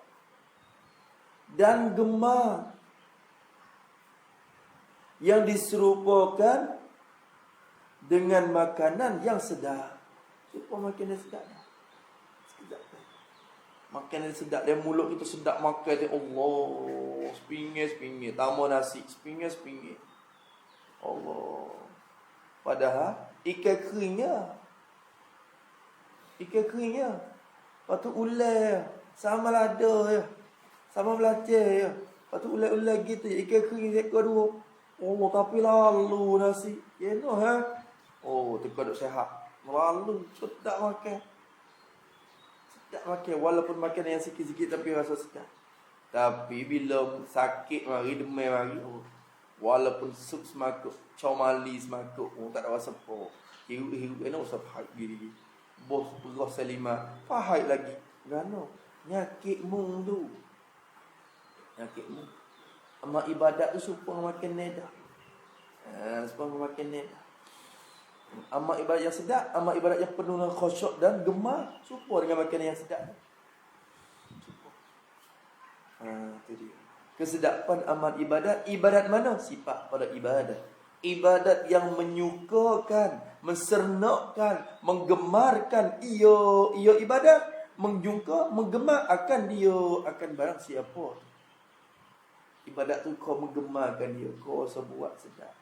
dan gemar, yang diserupakan dengan makanan yang sedap. Siapa makanan sedap? Sekejap. Makanan sedap, dia mulut kita sedap makan dia. Allah, sepingit. Tambah nasi, sepingit. Allah. Padahal ikan keringnya. Lepas tu ulai sama lada ya. Sama belajar ya. Lepas tu ulai gitu ya. Ikan kering seekor dua. Allah, tapi lalu nasi. You know Oh, teka duk sehat. Lalu sedap makan. Walaupun makan yang sikit-sikit tapi rasa sedap. Tapi bila sakit mari, demam mari, walaupun sup semakuk, comali semakuk, tak ada rasa apa. Hirup nak usah pahit diri. Bos perah Salimah, pahit lagi. Gano? Nyakitmu tu. Amal ibadat tu supaya makan nedah. Supaya makan nedah. Amal ibadat yang sedap, amal ibadat yang penuh dengan khusyuk dan gemar, serupa dengan makanan yang sedap. Itu dia. Kesedapan amal ibadat. Ibadat mana? Sifat pada ibadat. Ibadat yang menyukakan, mensernakan, menggemarkan ia ibadat, menjungka, menggemar akan dia, akan barang siapa. Ibadat tu kau menggemarkan dia, kau rasa buat sedap.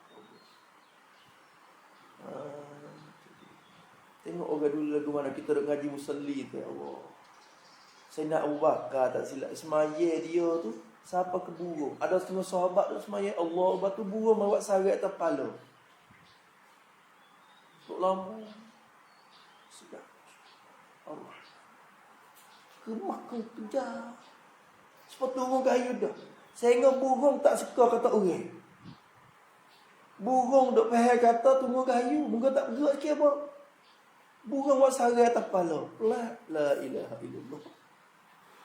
Tengok orang dulu lagu mana kita duk ngaji musalli tu, ya Allah. Saya nak Abu Bakar tak silap semaya dia tu siapa ke burung. Ada setengah sahabat tu semaya Allah batu burung bawa sarat atas kepala. Tok lama. Sedap. Allah. Kemakan kejar. Sepatu burung kayu dah. Sehingga burung tak suka kata orang. Burung duk faham kata tunggu kayu, muka tak gerak sikit apa. Burung buat sarai atas kepala. La ilaha illallah.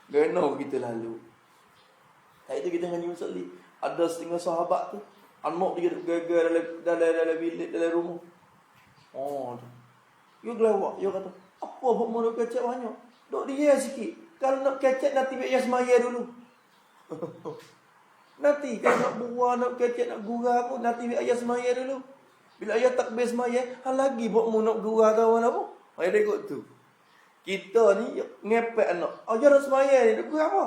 Gano kita lalu. Hari tu kita ngaji musalli. Ada setengah sahabat tu, anak dia duk gagal dalam bilik, dalam rumah. You gelawak, you kata, apa buat mau kecek banyak? Duk dia sikit. Kalau nak kecek nanti biar semaya dulu. Nanti kalau nak buah, nak kecek, nak gurau pun nanti biar ayah semaya dulu. Bila ayah takbir semaya, lagi buat mu nak gurau kawan apa? Ayah dekut tu. Kita ni ngepek anak. Ayah nak semaya ni, nak gurau apa?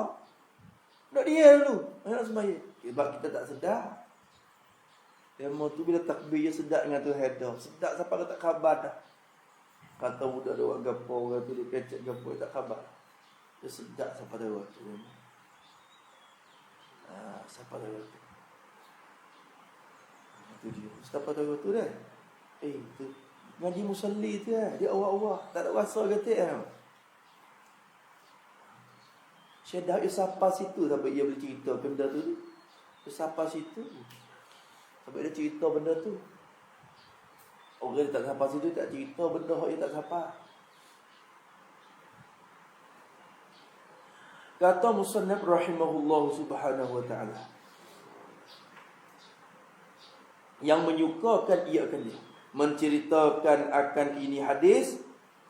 Nak dia dulu. Ayah nak semaya. Sebab kita tak sedar. Demo tu bila takbir dia sedap dengan tu header. Sedap siapa kata khabar dah. Kata budak dia buat gapo, orang tu dia kecek gapo, tak khabar. Dia sedap siapa tahu tu. Siapa tahu tu. Itu dia. Siapa tahu tu dah. Tu ngaji musalli tu dah. Dia awak-awak tak ada rasa kata dah. Syekh dah siapa situ sampai ia boleh cerita benda tu. Siapa situ? Sebab dia cerita benda tu. Orang tak sampai situ tak cerita benda yang tak sampai. Kata musannaf rahimahullah subhanahu wa ta'ala, yang menyukakan ia akan dia menceritakan akan ini hadis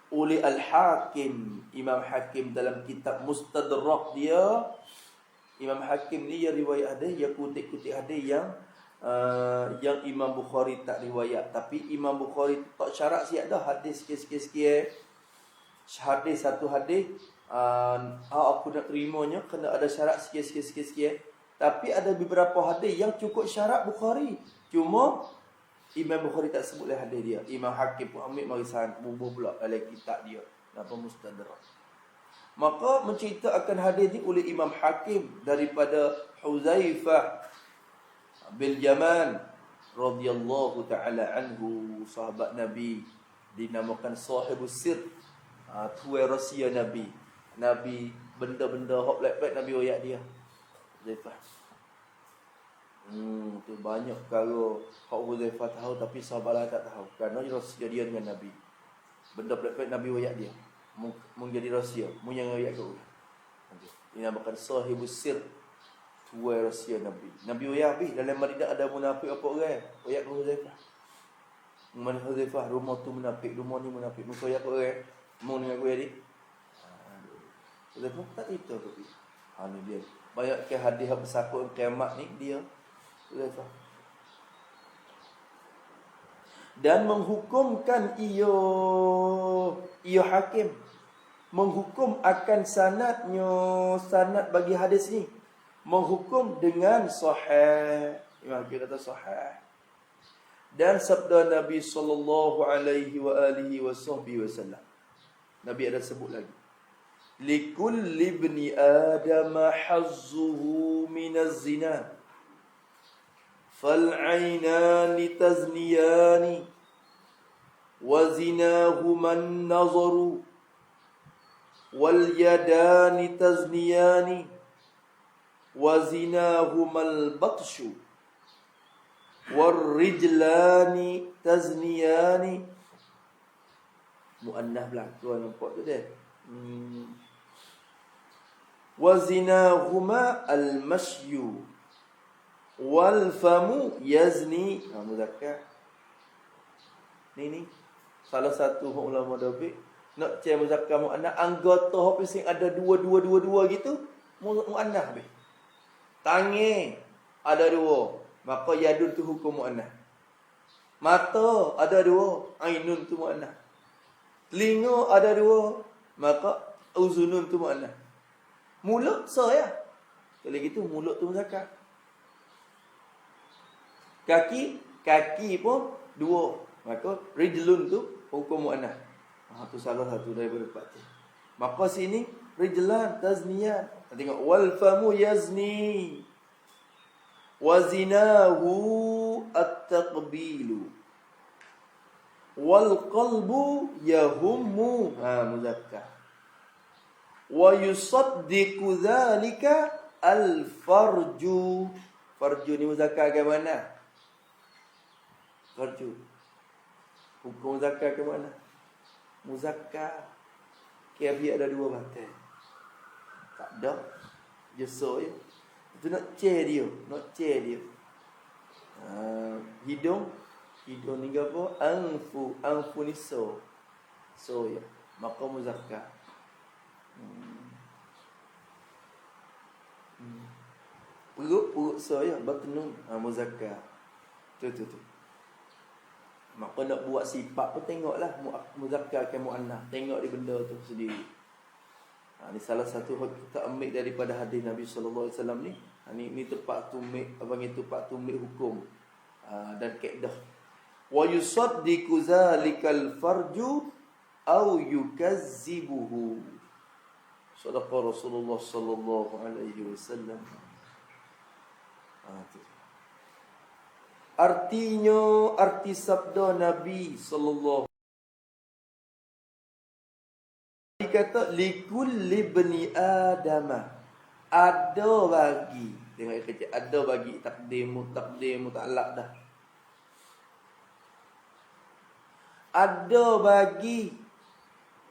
oleh Al-Hakim, Imam Hakim dalam kitab Mustadrak dia. Imam Hakim ni yang riwayat hadis, yang kutip-kutip hadis yang Imam Bukhari tak riwayat. Tapi Imam Bukhari tak syarat siap dah hadis sikit-sikit. Hadis satu hadis aku nak terimanya kena ada syarat sikit-sikit. Tapi ada beberapa hadis yang cukup syarat Bukhari. Cuma Imam Bukhari tak sebut lah hadis dia. Imam Hakim pun ambil marisan bubuh pula dalam kitab dia, nama Mustadrak. Maka menceritakan hadis ni oleh Imam Hakim daripada Huzaifah bin Yaman radhiyallahu taala anhu, sahabat Nabi, dinamakan sahibus sir, tuai rahsia Nabi. Nabi benda-benda hok black-black Nabi royak dia. Huzaifah. Tu banyak perkara hak Huzaifah tahu tapi sahabat lain tak tahu. Kerana rahsia dia dengan Nabi. Benda black-black Nabi royak dia. Menjadi rahsia, yang royak ke orang. Dinamakan sahibus sir, tuai rahsia Nabi. Nabi royak habis dalam Madinah ada munafik apa orang. Royak ke Huzaifah. Mana Huzaifah, rumah tu munafik, rumah ni munafik. Muka royak ke orang. Mau dengan aku jadi. Huzaifah tak cerita ke dia. Ni dia. Banyak ke hadis yang bersakut kiamat ni dia. Huzaifah. Dan menghukumkan ia hakim, menghukum akan sanad bagi hadis ni, menghukum dengan sahih. Imam Hakim kata sahih. Dan sabda Nabi sallallahu alaihi wa alihi wasallam, Nabi ada sebut lagi, likulli ibni adam hazzuhu minaz zina fal'ainani tazniyani wa zinahuma an-nazaru wal yadani tazniyani wa zinahuma al-batshu war rijlani tazniyani. Muannah belakang nampak tu dia. Wa zinahuma al-mashyu wal famu yazni. Muzakkar. Ni salah satu ulama David nak cari muzakkar muannah, anggota hok sing ada dua gitu muannah be. Tangan ada dua, maka yadun tu hukum muannah. Mata ada dua, ainun tu muannah. Telinga ada dua, maka uzunun tu muannah. Mulut saya. Kalau gitu mulut tu muzakkar. Kaki pun dua, maka rijlun tu hukum muannah. Tu salah satu daripada empat tu. Maka sini rijlan tazniyah. Tengok wal famu yazni wa zinahu at-taqbilu wal qalbu yahummu. Muzakkar. Wa yusaddiqu dhalika al-farju. Farju ni muzakkar ke mana? Farju. Hukum muzakkar ke mana? Muzakkar. Kiabi ada dua batal. Tak ada. Jesok je. Itu nak cer dia. Hidung ni apa? Anfu ni so ya. Maka muzakkar. Perut saya batnun, muzakkar. Tu. Maka nak buat sifat pun tengoklah muzakkar ke muannah. Tengok di benda tu sendiri. Ni salah satu kita ambil daripada hadis Nabi sallallahu alaihi wasallam ni. Ni tempat tumik, abang itu tempat tumik hukum dan kaedah. Wa yusaddiqu zalikal farju au yukazzibuhu. Sadaqa Rasulullah sallallahu alaihi wasallam. Artinya, arti sabda Nabi sallallahu alaihi wasallam kata likulli ibni adama, ada bagi Tengok yang kecil. Ada bagi takdir mutlak dah. Ada bagi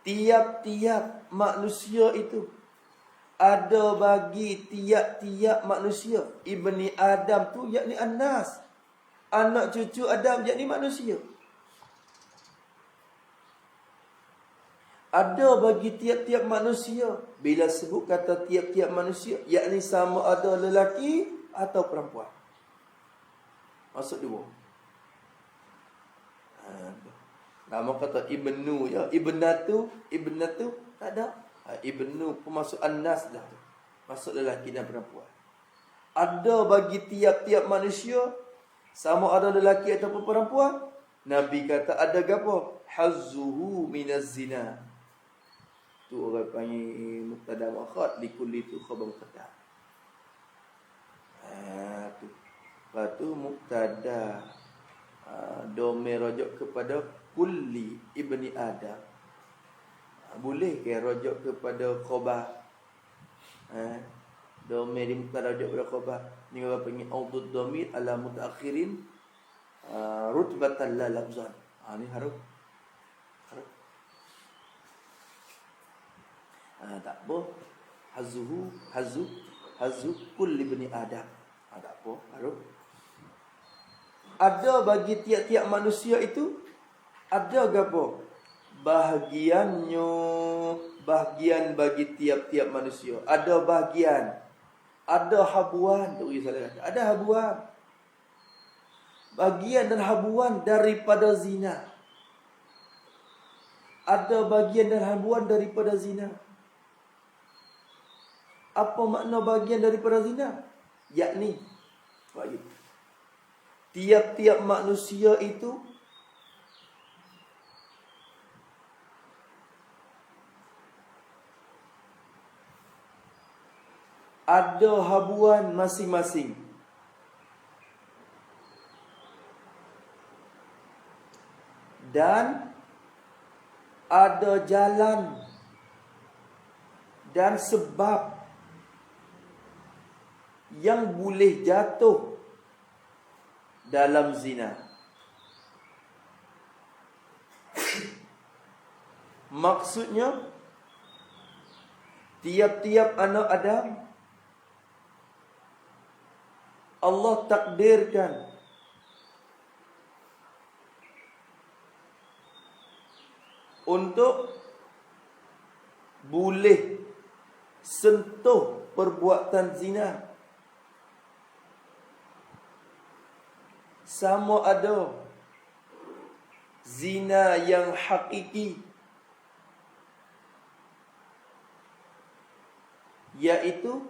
tiap-tiap manusia itu. Ada bagi tiap-tiap manusia. Ibni Adam tu yakni An-Nas. Anak cucu Adam yakni manusia. Ada bagi tiap-tiap manusia. Bila sebut kata tiap-tiap manusia, yakni sama ada lelaki atau perempuan. Maksud dua. Nama kata ibnu ya, ibnatu tak ada. Ibnu pun masuk An-Nas dah tu. Masuk lelaki dan perempuan. Ada bagi tiap-tiap manusia, sama ada lelaki ataupun perempuan. Nabi kata ada gapo? Hazzuhu minaz zina. Tu orang panggil mubtada muakhar likulli tu khabar mubtada. Tu. Lepas tu mubtada domain rujuk kepada kulli ibni Adam. Boleh ke rujuk kepada khabar? Domain di mubtada rujuk kepada khabar. Ni orang panggil audud dhamir ala mutaakhirin rutbatan la lafzan. Ni haruf. Tak apa. Hazu kulli ibni Adam. Tak apa, haruf. Ada bagi tiap-tiap manusia itu ada gapo? Bahagian bagi tiap-tiap manusia. Ada bahagian. Ada habuan. Ada habuan. Bagian dan habuan daripada zina. Ada bagian dan habuan daripada zina. Apa makna bagian daripada zina? Yakni tiap-tiap manusia itu ada habuan masing-masing. Dan ada jalan dan sebab yang boleh jatuh dalam zina. Maksudnya tiap-tiap anak Adam Allah takdirkan untuk boleh sentuh perbuatan zina. Sama ada zina yang hakiki, iaitu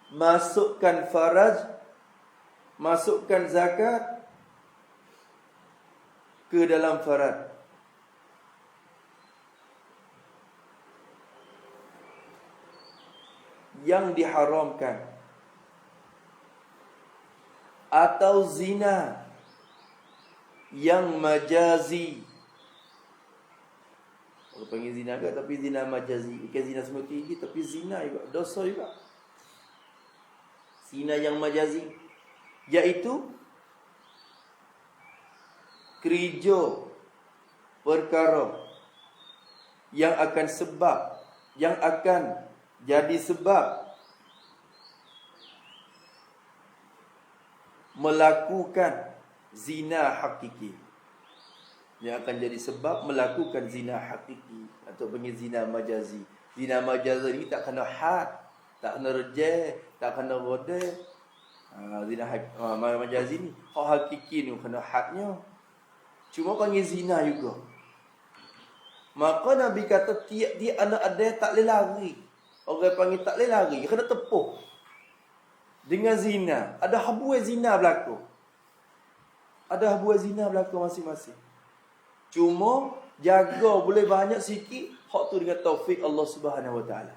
masukkan faraj, masukkan zakat ke dalam farad. Yang diharamkan. Atau zina yang majazi. Orang panggil zina ke, tapi zina majazi. Bukan zina semua tinggi, tapi zina juga, dosa juga. Zina yang majazi, iaitu kerja perkara yang akan sebab, yang akan jadi sebab melakukan zina hakiki. Yang akan jadi sebab melakukan zina hakiki atau panggil zina majazi. Zina majazi ni tak kena had, tak kena rejeh, tak kena rodeh. Zina majazi ni hak hakiki ni kena hadnya. Cuma panggil zina juga. Maka Nabi kata tiap-tiap anak ada tak boleh lari. Orang panggil tak boleh lari, kena tepuh dengan zina. Ada habuan zina berlaku. Ada habuan zina berlaku masing-masing. Cuma jaga boleh banyak sikit, hak tu dengan taufik Allah Subhanahu Wa Taala.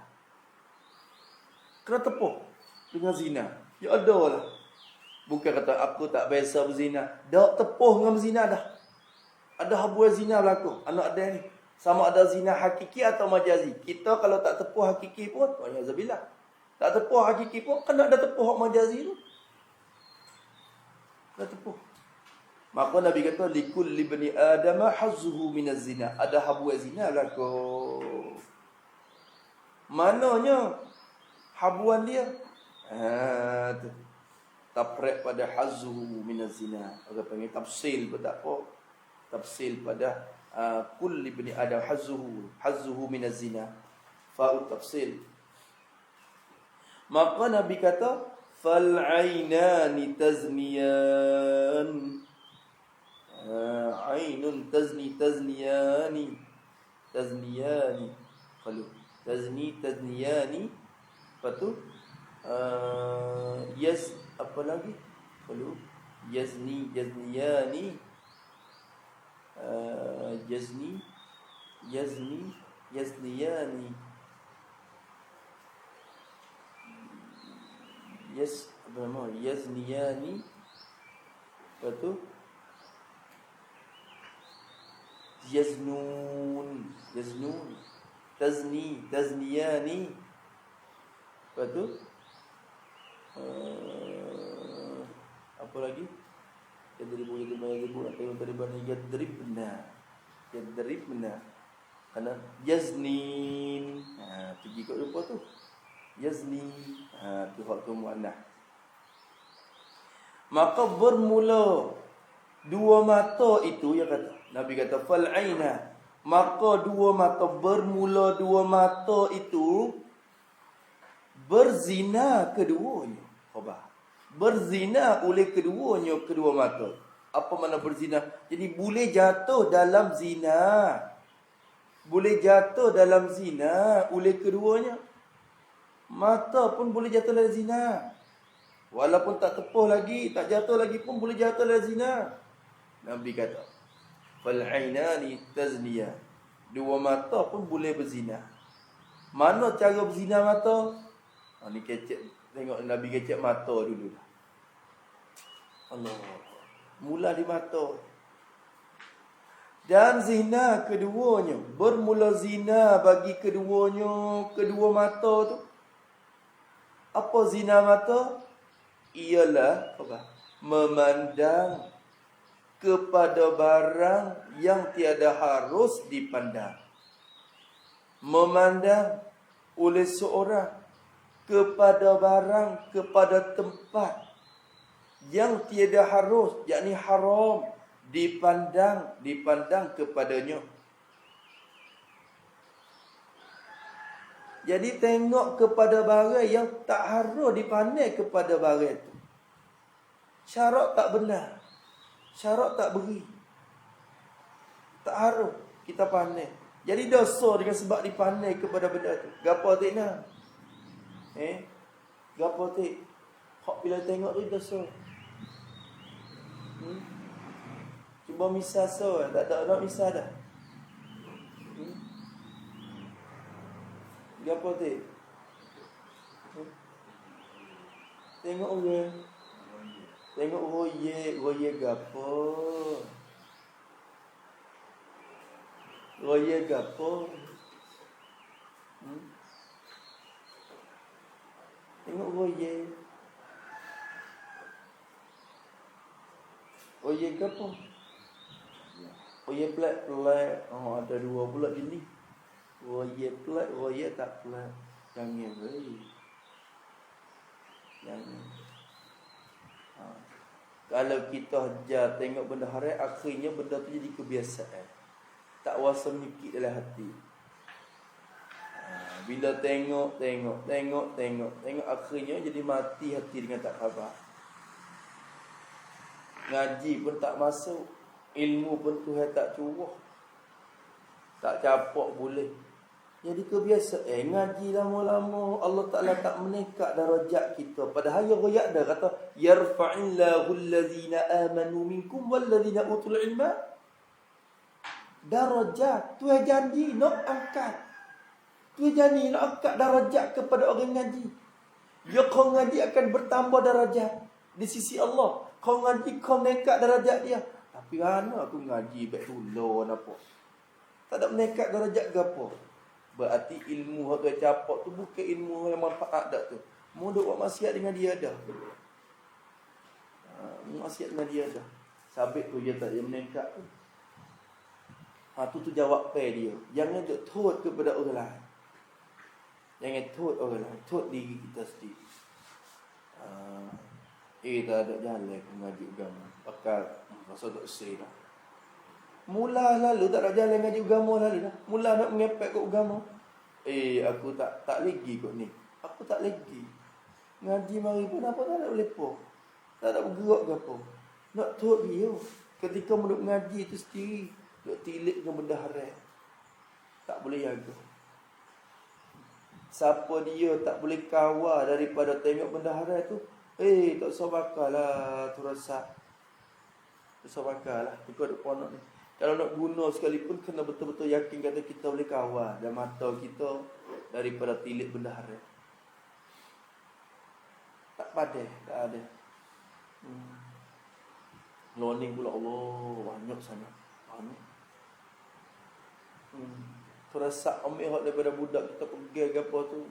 Kena tepuh dengan zina. Ya ada lah. Bukan kata aku tak biasa berzina. Dak tepuh dengan berzina dah. Ada habuan zina berlaku. Anak ada ni. Sama ada zina hakiki atau majazi. Kita kalau tak tepuh hakiki pun, wa'azabillah. Tak tepuh hakiki pun kena dah tepuh hak majazi tu. Dah tepuh. Maka Nabi kata likulli bani Adam hazzuhu minaz zina. Ada habuat zina berlaku. Mananya habuan dia? Tu. Taprek pada hazzuhu minaz zina. Orang panggil tafsil pun tak apa. Tafsil pada kulli bani Adam hazzuhu minaz zina. Fa'u tafsil. Maka Nabi kata fal ainani tazniyan. Ainun tazniyani. Kalau tazniyani. Lepas tu apa lagi? Kalau yazniyani. Yazniyani. Apa nama? Yazniyani. Lepas tu Yaznun. Tazniyani. Lepas tu apa lagi? Yadribna. Karena yaznin. Pergi kat rupa tu. Yazni. Tu hak tu muannah. Maka bermula dua mata itu, ya kata Nabi kata fal aina. Maka dua mata, bermula dua mata itu berzina keduanya. Khabar. Berzina oleh keduanya kedua mata. Apa makna berzina? Jadi boleh jatuh dalam zina. Boleh jatuh dalam zina oleh keduanya. Mata pun boleh jatuh dalam zina. Walaupun tak tepuh lagi, tak jatuh lagi pun boleh jatuh dalam zina. Nabi kata fal ainani tazniya. Dua mata pun boleh berzina. Mana cara berzina mata? Ni kecek. Tengok Nabi kecek mata dulu dah. Allah. Mula di mata. Dan zina keduanya, bermula zina bagi keduanya, kedua mata tu. Apa zina mata? Ialah apa? Memandang kepada barang yang tiada harus dipandang. Memandang oleh seorang kepada barang, kepada tempat yang tiada harus, yakni haram dipandang kepadanya. Jadi tengok kepada barang yang tak harus dipandang kepada barang itu. Syarak tak benar. Syarak tak beri. Tak harus kita pandai. Jadi dosa dengan sebab dipandai kepada benda tu. Gapo tak nak? Gapo tak? Hak bila tengok tu dosa. Cuba misal so, tak nak misal dah. Gapo tak? Tengok orang. Tengok roye gapo. Roye gapo. Tengok roye. Roye gapo? Roye pelat. Oh, ada dua pula jenis. Roye pelat, roye tak pelat. Jangan roye. Jangan. Kalau kita ajar tengok benda haram, akhirnya benda tu jadi kebiasaan. Tak wasa menyikit dalam hati. Bila tengok, akhirnya jadi mati hati dengan tak khabar. Ngaji pun tak masuk. Ilmu pun Tuhan tak curah. Tak capak boleh. Jadi kebiasaan ngaji lama-lama, Allah Ta'ala tak meningkat darajat kita. Padahal ya royak dah kata yarfa'illahu allazina amanu minkum wallazina utul ilma darajat. Tuhan janji nak angkat. Tuhan janji nak angkat darajat kepada orang ngaji. Ya kau ngaji akan bertambah darajat di sisi Allah. Kau ngaji kau meningkat darajat dia. Tapi mana aku ngaji baik dulu apa? Tak ada meningkat darajat gapo. Berarti ilmu hak dia capak tu bukan ilmu yang manfaat dak tu. Mu duk buat maksiat dengan dia dah. Maksiat dengan dia dah. Sabit tu dia tak dia menengkak tu. Tu jawab dia. Jangan duk thot kepada orang lain. Jangan thot orang lain, thot diri kita sendiri. Tak ada jalan mengaji agama. Bakal rasa tak sei dah. Mula lalu tak ada jalan ngaji agama lalu dah. Mula nak mengepek kat agama. Aku tak lagi kot ni. Aku tak lagi. Ngaji mari pun apa tak ada lepo. Tak ada bergerak ke apa. Nak thot dia. Ketika menuk ngaji tu sendiri, duk tilik dengan benda haram. Tak boleh jaga. Siapa dia tak boleh kawal daripada tengok benda haram tu, tak usah bakal lah tu rasa. Tak usah bakal lah. Ikut duk ponok ni. Kalau nak guna sekalipun kena betul-betul yakin kata kita boleh kawal dan mata kita daripada tilik benda haram. Tak padai, tak ada. Learning pula Allah banyak sangat. Banyak. Terasa ambil hak daripada budak kita pergi ke apa tu.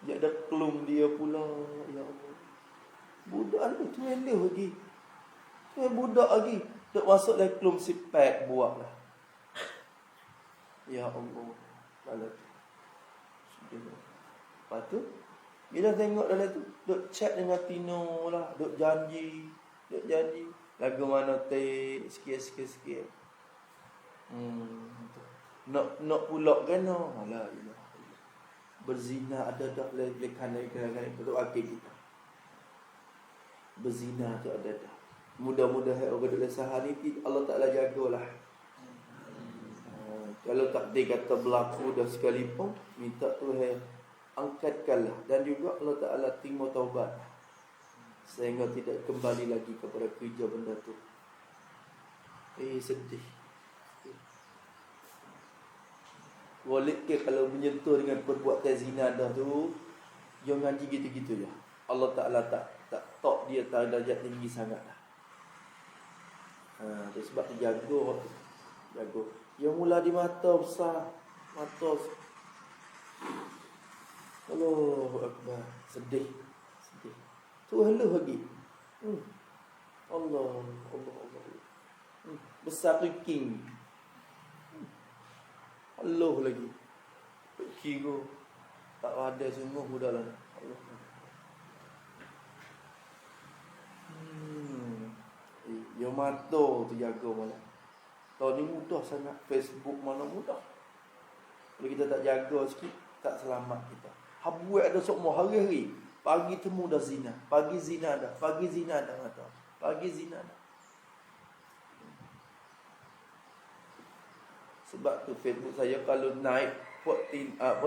Dia ada kelum dia pula. Ya Allah. Budak ni tu eleh lagi. Tu budak lagi. Duk masuk dalam kelum sipet buat lah. Ya Allah. Kalau tu. Lepas tu bila tengok dalam tu, duk chat dengan Tino lah, duk janji. Lagu mana sikit. Nak pulak kena. Alah, berzina ada dah lekan betul akil kita. Berzina tu ada dah. Mudah-mudahan orang duk saha ni Allah Taala jagalah. Kalau takdir kata berlaku dah sekalipun, minta Tuhan angkatkanlah dan juga Allah Taala terima taubat sehingga tidak kembali lagi kepada kerja benda tu. Sedih. Walid ke kalau menyentuh dengan perbuatan zina dah tu, jangan ngaji gitu-gitu je. Allah Taala tak dia darjat tinggi sangat dah. Sebab jaga. Yang mula di mata besar, mata Allahu Akbar. Sedih. Tu haluh lagi. Allah. Besar king. Allah lagi. Kira tak ada semua mudahlah. Allah. Yang mata tu jaga malah. Tahun ni mudah sangat. Facebook mana mudah. Kalau kita tak jaga sikit, tak selamat kita. Habuat ada semua hari-hari. Pagi temu dah zina. Pagi zina dah. Pagi zina dah. Sebab tu Facebook saya kalau naik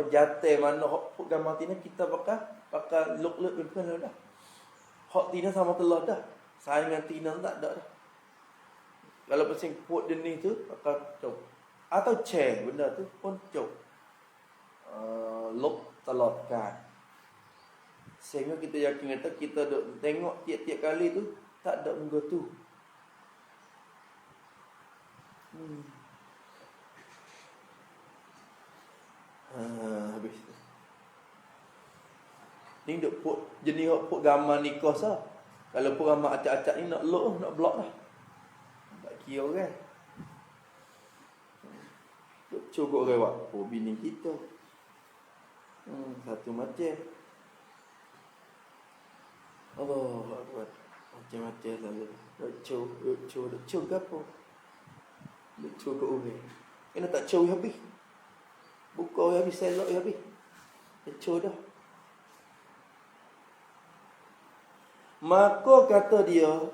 jatuh mana hok gambar tina kita pakai look pun dah. Hok tina sama telah dah. Saingan tina tak ada dah. Kalau pasang pot jenis tu pakai cok. Atau share benda tu pun cok. Look telotkan. Sehingga kita yakin kata kita duk tengok tiap-tiap kali tu tak ada muka tu. Habis. Ni duk pot jenis pot gambar nikah sah. Kalau pot gambar acak-acak ni nak lock nak block lah. Tak kira kan. Duk cukup rewak bini kita. Satu macam. Allah Akbar. Macam-macam lalu. Duk cuk ke apa? Duk cuk ke orang. Kena tak cuk habis. Buka habis, selok habis. Cuk dah. Maka kata dia,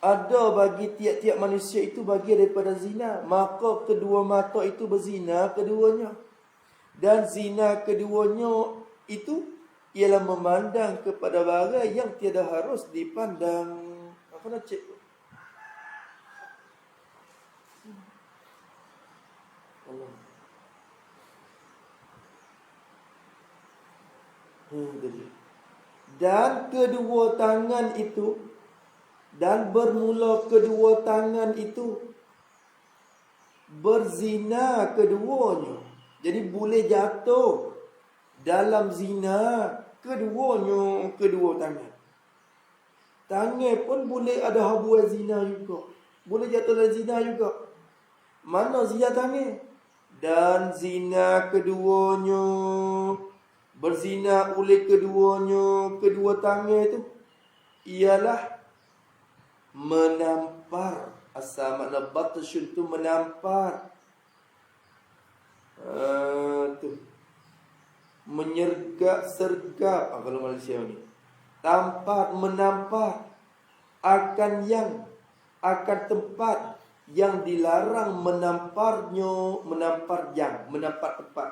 ada bagi tiap-tiap manusia itu bagian daripada zina. Maka kedua mata itu berzina keduanya. Dan zina keduanya itu ialah memandang kepada barang yang tiada harus dipandang. Apa nak cek? Allah. Dan kedua tangan itu, dan bermula kedua tangan itu berzina keduanya. Jadi boleh jatuh dalam zina keduanya, kedua tangan. Tangan pun boleh ada habuan zina juga. Boleh jatuh dalam zina juga. Mana zina tangan? Dan zina keduanya, berzina oleh keduanya, kedua tangan itu ialah menampar. Asal makna batshun tu menampar. Tu menyergap kalau Malaysia ni. Tampar, menampar akan tempat yang dilarang menamparnya, menampar tempat.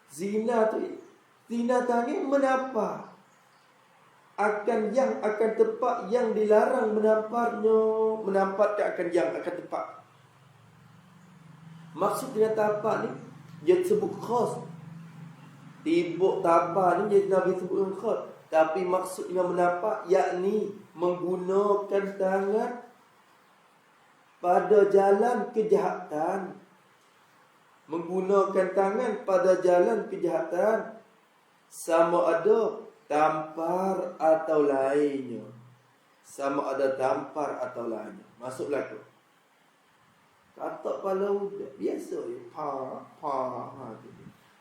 Zina tadi menampar akan tempat yang dilarang menamparnya, menampar akan tempat. Maksud dengan tapak ni dia sebut khas. Tibuk tapak ni dia Nabi sebut khas. Tapi maksud dengan menampak yakni menggunakan tangan pada jalan kejahatan. Menggunakan tangan pada jalan kejahatan. Sama ada tampar atau lainnya. Sama ada tampar atau lainnya. Masuklah tu. Katak kepala budak biasa je.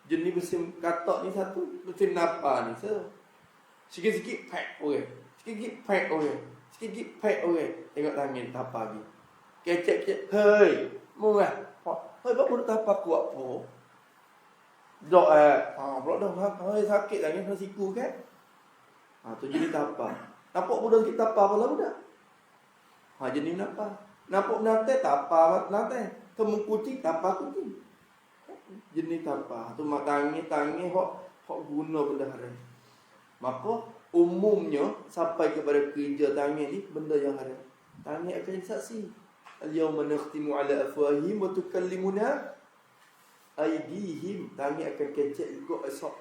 Jenis mesin katak ni satu, mesin napa ni sikit-sikit pack orang. Sikit-sikit pack orang. Sikit-sikit pack orang. Tengok tangan tapa lagi. Kecek-kecek. Hei, murah. Hei, bapak nak tapa kuat apa? Dok pula dah. Hei, sakit tangan kena siku kan? Tu jenis tapa. Nampak budak sikit tapa kepala budak. Jenis napa? Nampak menantai, tapa menantai. Kemungkuti, tapa kucing. Jenis tapa. Tu mak tangi hok guna benda haram. Maka umumnya sampai kepada kerja tangan ni benda yang haram. Tangan akan jadi saksi. Al-yawma nakhtimu ala afwahihim wa tukallimuna aydihim. Tangan akan kecek juga esok.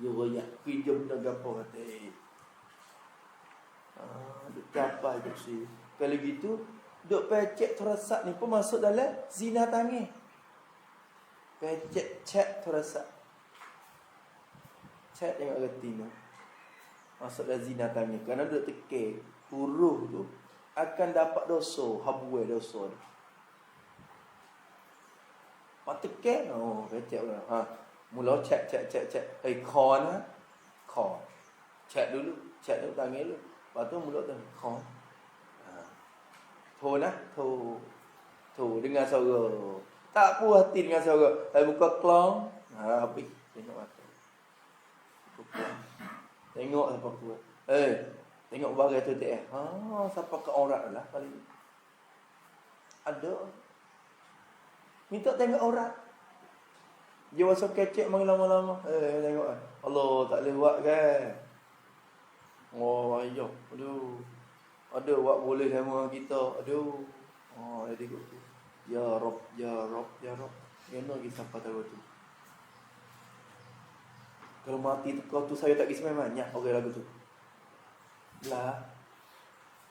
Dia royak kerja benda gapo kata. Apa je sih. Kalau gitu duk pecek terasa ni pun masuk dalam zina tangan. Pecek cek terasa. Cek tengok retina. Masuk dalam zina tangan. Kerana duk tekek huruf tu akan dapat dosa, habuai dosa tu. Pak tekek, pecek pula. Mula cek. Kau nah. Kau. Cek dulu tangan dulu. Lepas tu mulut tu kau. Tu dengar suara. Tak puas hati dengan suara. Buka kelong. Habis. Tengok mata. Tengok siapa kuat. Tengok barang tu tak. Siapa ke aurat lah kali ni. Ada. Minta tengok aurat. Dia masuk kecek main lama-lama. Tengok kan. Allah tak boleh buat kan. Ayah. Aduh. Ada buat boleh sama kita. Aduh. Dia tengok tu. Ya Rob. Kena lagi siapa tahu tu. Kalau mati tu kau tu saya tak kisah banyak orang lagu tu. Lah.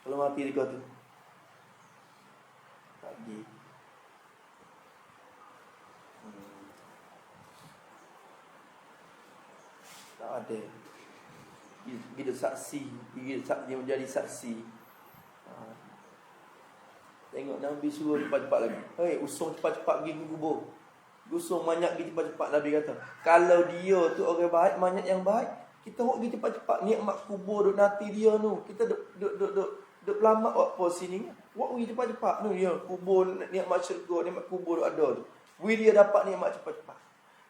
Kalau mati kau tu. Tak pergi. Tak ada. Bila saksi, dia menjadi saksi. Tengok Nabi suruh cepat-cepat lagi. Usung cepat-cepat pergi ke kubur. Usung banyak pergi cepat-cepat. Nabi kata, kalau dia tu orang baik, banyak yang baik, kita pergi cepat-cepat. Nikmat kubur duk nanti dia tu. Kita duk pelamat apa sini. Pergi cepat-cepat tu dia. Kubur, nikmat syurga, nikmat kubur ada tu. Dia dapat nikmat cepat-cepat.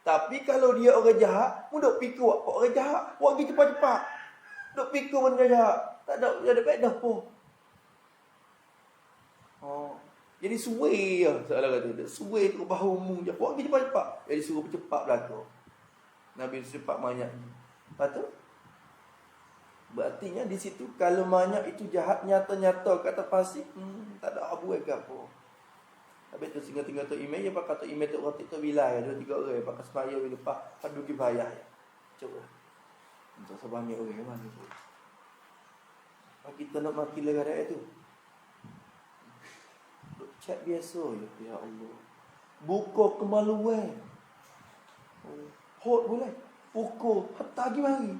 Tapi kalau dia orang jahat, duk fikir apa orang jahat. Pergi cepat-cepat. Duk fikir benda jahat. Tak ada faedah pun. Jadi suai lah soalan kata. Suai tu bahu umum je. Pergi cepat-cepat. Jadi suruh cepat belakang. Nabi cepat banyak. Lepas tu berartinya di situ kalau banyak itu jahat nyata-nyata kata pasti tak ada abu ke apa. Habis tu tinggal tu email je pakai tu email tu roti tu wilayah 2-3 orang pakai semaya bila lepas padu pergi bayar. Coba. Untuk sebanyak orang mana tu. Kita nak mati negara itu. Cat biasa je. Ya Allah. Buka kemaluan. Hot boleh. Pukul. Hatta lagi mari.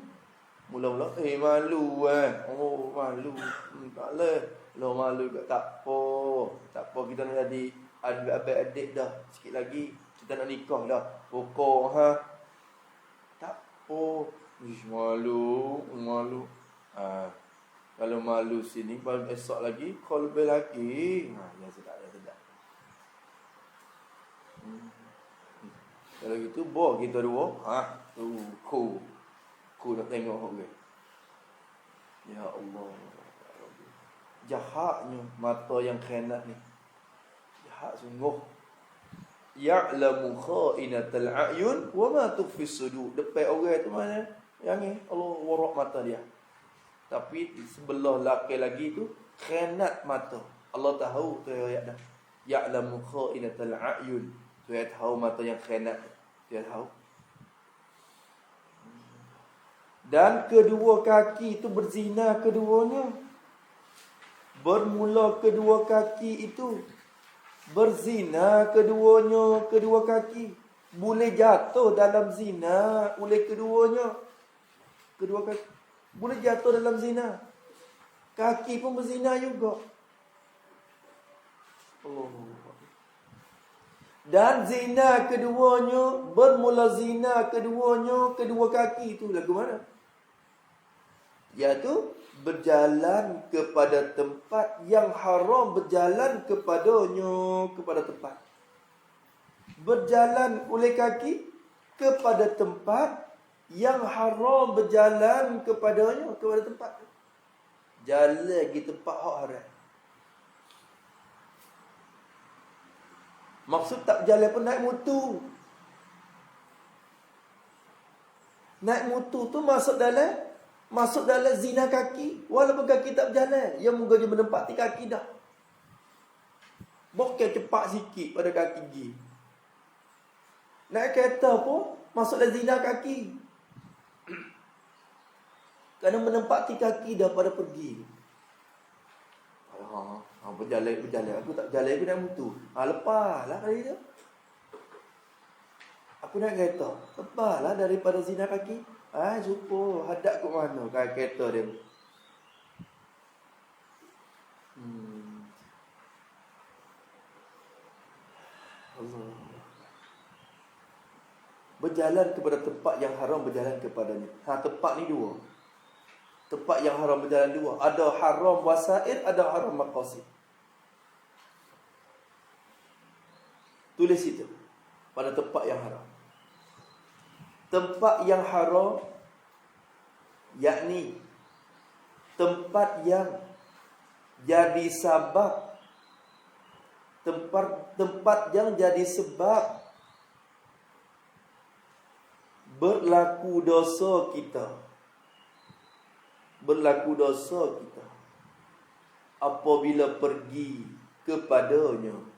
Mula-mula, malu Oh, malu. Tak boleh. Lo malu kat tak apa. Tak apa, kita nak jadi adik-adik dah. Sikit lagi, kita nak nikah dah. Pukul, tak apa. Ish, malu. Kalau malu sini, baru esok lagi, call lebih lagi. Ya sedap. Kalau gitu, bawa kita dua. Ku nak tengok orang. Ya Allah. Jahatnya mata yang khianat ni. Jahat sungguh. Ya'lamu kha'inatal a'yun wa ma tukhfi sudur. Depan orang tu mana? Yang ni Allah warak mata dia. Tapi di sebelah laki lagi tu khianat mata. Allah tahu tu ayat dah. Ya'lamu kha'inatal a'yun. Tu ayat tahu mata yang khianat. Dia tahu. Dan kedua kaki itu berzina keduanya. Bermula kedua kaki itu berzina keduanya, kedua kaki. Boleh jatuh dalam zina oleh keduanya. Kedua kaki boleh jatuh dalam zina. Kaki pun berzina juga. Dan zina keduanya, bermula zina keduanya, kedua kaki itu lagu mana? Iaitu berjalan kepada tempat yang haram berjalan kepadanya, kepada tempat. Berjalan oleh kaki kepada tempat yang haram berjalan kepadanya, kepada tempat. Jalan di tempat hak haram. Maksud tak berjalan pun naik motor. Naik motor tu masuk dalam zina kaki. Walaupun kaki tak berjalan, yang moga je menempati kaki dah. Bukan cepat sikit pada kaki pergi. Naik kereta pun masuk dalam zina kaki. Kerana menempati kaki dah pada pergi. Berjalan. Aku tak berjalan, aku naik motor. Lepaslah kali tu. Aku naik kereta. Lepaslah daripada zina kaki. Jumpa hadap kat mana kereta dia. Allah. Berjalan kepada tempat yang haram berjalan kepadanya. Tempat ni dua. Tempat yang haram berjalan dua. Ada haram wasail, ada haram maqasid. Tulis itu pada tempat yang haram. Tempat yang haram yakni tempat yang jadi sebab, tempat yang jadi sebab berlaku dosa kita. Berlaku dosa kita apabila pergi kepadanya.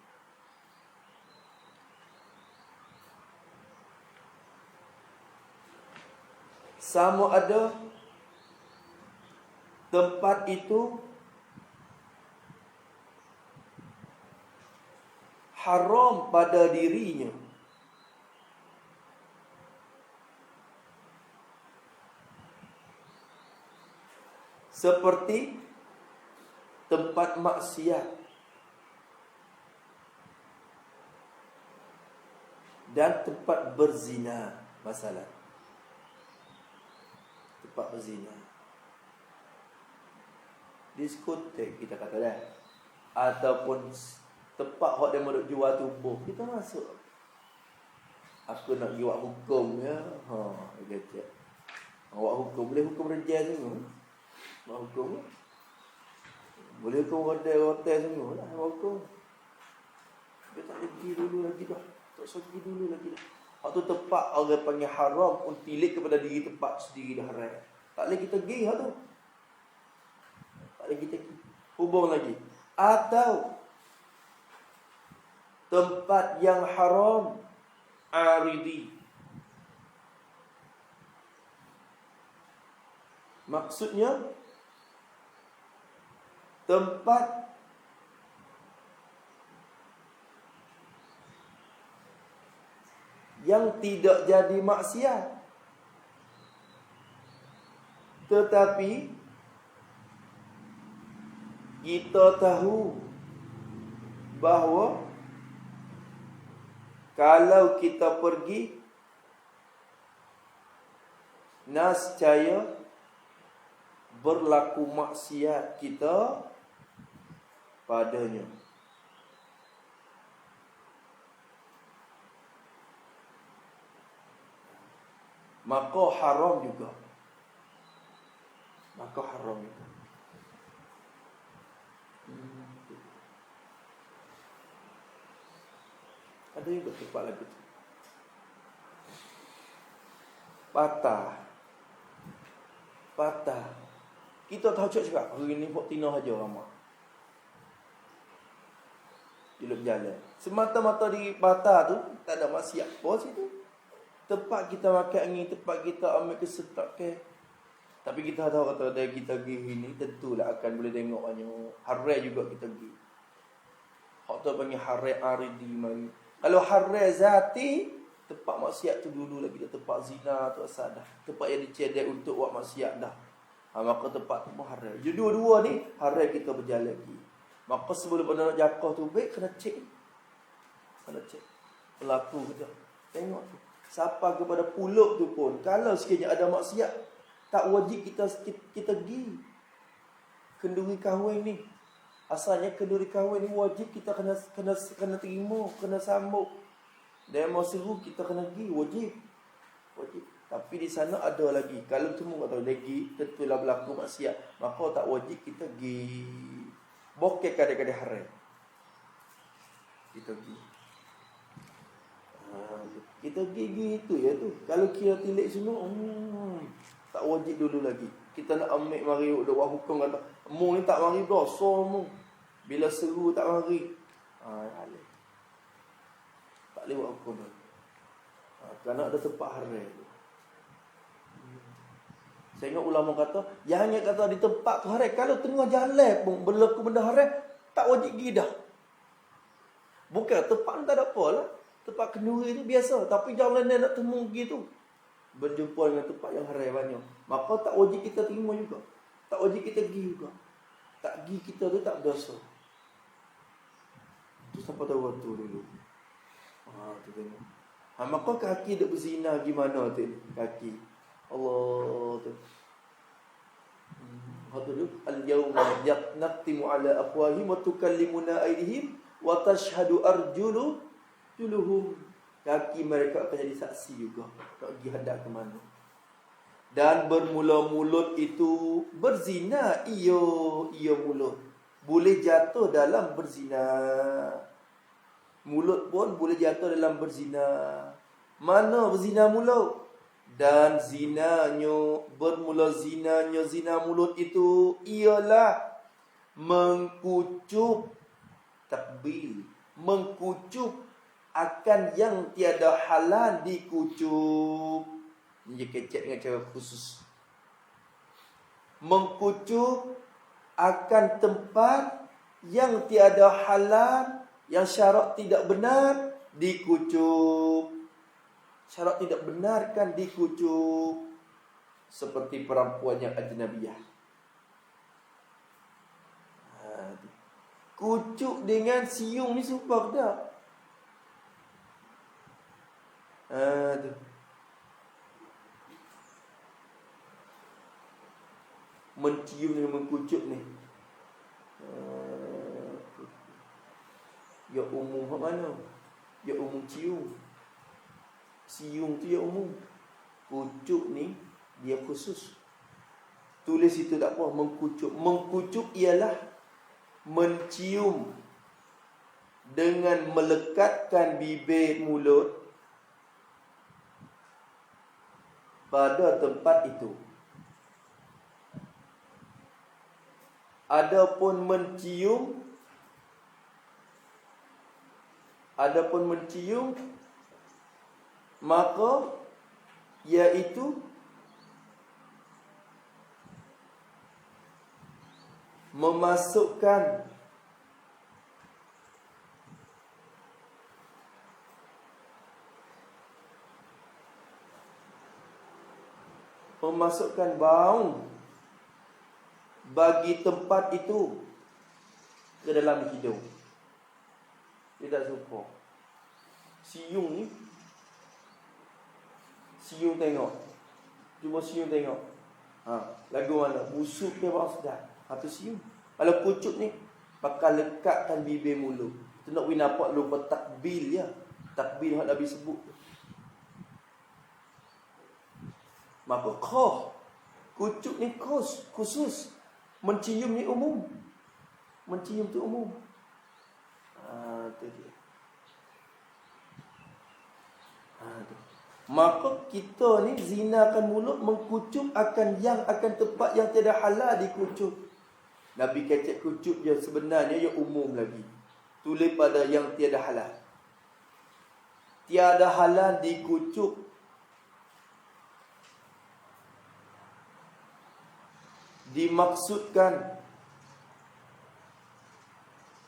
Sama ada tempat itu haram pada dirinya, seperti tempat maksiat dan tempat berzina. Masalah tempat berzina, diskotek kita kata dah, ataupun tempat hok dia duk jual tubuh, kita masuk. Aku nak buat hukum ya. Dia kata awak hukum, boleh hukum rejal semua. Buat hukum boleh hukum hotel semua lah. Hukum dia tak pergi dulu lagi dah. Tak pergi dulu lagi dah. Waktu tempat orang panggil haram, untilik kepada diri tempat sendiri dah haram. Tak boleh kita pergi hak tu. Tak boleh kita pergi. Hubung lagi. Atau tempat yang haram aridi. Maksudnya tempat yang tidak jadi maksiat. Tetapi kita tahu bahawa kalau kita pergi, nascaya berlaku maksiat kita padanya. Maka haram juga. Ada juga tempat lagi tu. Patah. Kita tahu cakap hari ni Pok Tina aja lama. Diluk jalan. Semata-mata di patah tu tak ada maksiat apa situ. Tempat kita makan angin, tempat kita ambil kesetak ke. Tapi kita tahu kata dari kita pergi ni tentulah akan boleh tengok harai juga kita pergi. Hak tu panggil harai aridi mari. Kalau harai zati, tempat maksiat tu dulu lagi dah, tempat zina tu asal dah. Tempat yang dicedek untuk buat maksiat dah. Maka tempat tu pun harai. Jadi dua-dua ni harai kita berjalan lagi. Maka sebelum nak jakah tu baik kena cek. Pelaku kita. Tengok tu. Siapa kepada pulut tu pun kalau sekiranya ada maksiat, tak wajib kita pergi. Kenduri kahwin ni. Asalnya kenduri kahwin ni wajib kita kena terima, kena sambut. Dan mau seru kita kena pergi, wajib. Tapi di sana ada lagi. Kalau semua tak tahu lagi, tentulah berlaku maksiat, maka tak wajib kita pergi. Bokeh kadang-kadang haram. Kita pergi. Kita pergi tu ya tu. Kalau kita tilik semua, tak wajib dulu lagi. Kita nak ambil mari duk buat hukum kata, mu ni tak mari dosa mu. Bila seru tak mari. Tak boleh buat hukum tu. Kerana ada tempat haram tu. Saya ingat ulama kata, jangan kata di tempat tu haram. Kalau tengah jalan pun berlaku benda haram, tak wajib pergi dah. Bukan tempat tak ada apa lah. Tempat kenduri tu biasa. Tapi jalan dia nak temu gitu, berjumpa dengan tempat yang haram banyak. Maka tak wajib kita terima juga. Tak wajib kita pergi juga. Tak pergi kita tu tak berdosa. Tu siapa tahu waktu dulu. Tu tengok. Maka kaki duk berzina gimana tu? Kaki. Allah tu. Hatu tu. Al-yawma naqtimu ala afwahihim wa tukallimuna aydihim wa tashhadu arjuluhum. Kaki mereka akan jadi saksi juga. Tak pergi hadap ke mana. Dan bermula mulut itu berzina. Ia mulut boleh jatuh dalam berzina. Mulut pun boleh jatuh dalam berzina. Mana berzina mulut? Dan zinanya, bermula zinanya, zina mulut itu ialah mengkucup, takbil, mengkucup akan yang tiada halal dikucup. Ini kecek dengan cara khusus. Mengkucup akan tempat yang tiada halal, yang syarak tidak benar dikucup. Syarak tidak benar kan dikucup. Seperti perempuan yang ajnabiyah. Kucup dengan siung ni sumpah tak? Tu. Mencium dengan mengkucup ni. Ya umum kat mana? Ya umum cium. Siung tu ya umum. Kucup ni dia khusus. Tulis itu tak apa, mengkucup. Mengkucup ialah mencium dengan melekatkan bibir mulut pada tempat itu. Adapun mencium maka iaitu memasukkan memasukkan bau bagi tempat itu ke dalam hidung. Dia tak suka. Siung ni, siung tengok. Cuba siung tengok. Lagu mana? Busuk ke bawah sedar. Tu siung. Kalau kucuk ni, bakal lekatkan bibir mulut. Tu nak nampak lupa takbil ya. Takbil yang Nabi sebut. Maka kucuk ni khusus. Mencium ni umum. Mencium tu umum. Tu dia. Maka kita ni zinakan mulut, mengkucuk akan tempat yang tidak halal dikucuk. Nabi kecek kucuk je sebenarnya yang umum lagi. Tulis pada yang tiada halal. Tiada halal dikucuk. Dimaksudkan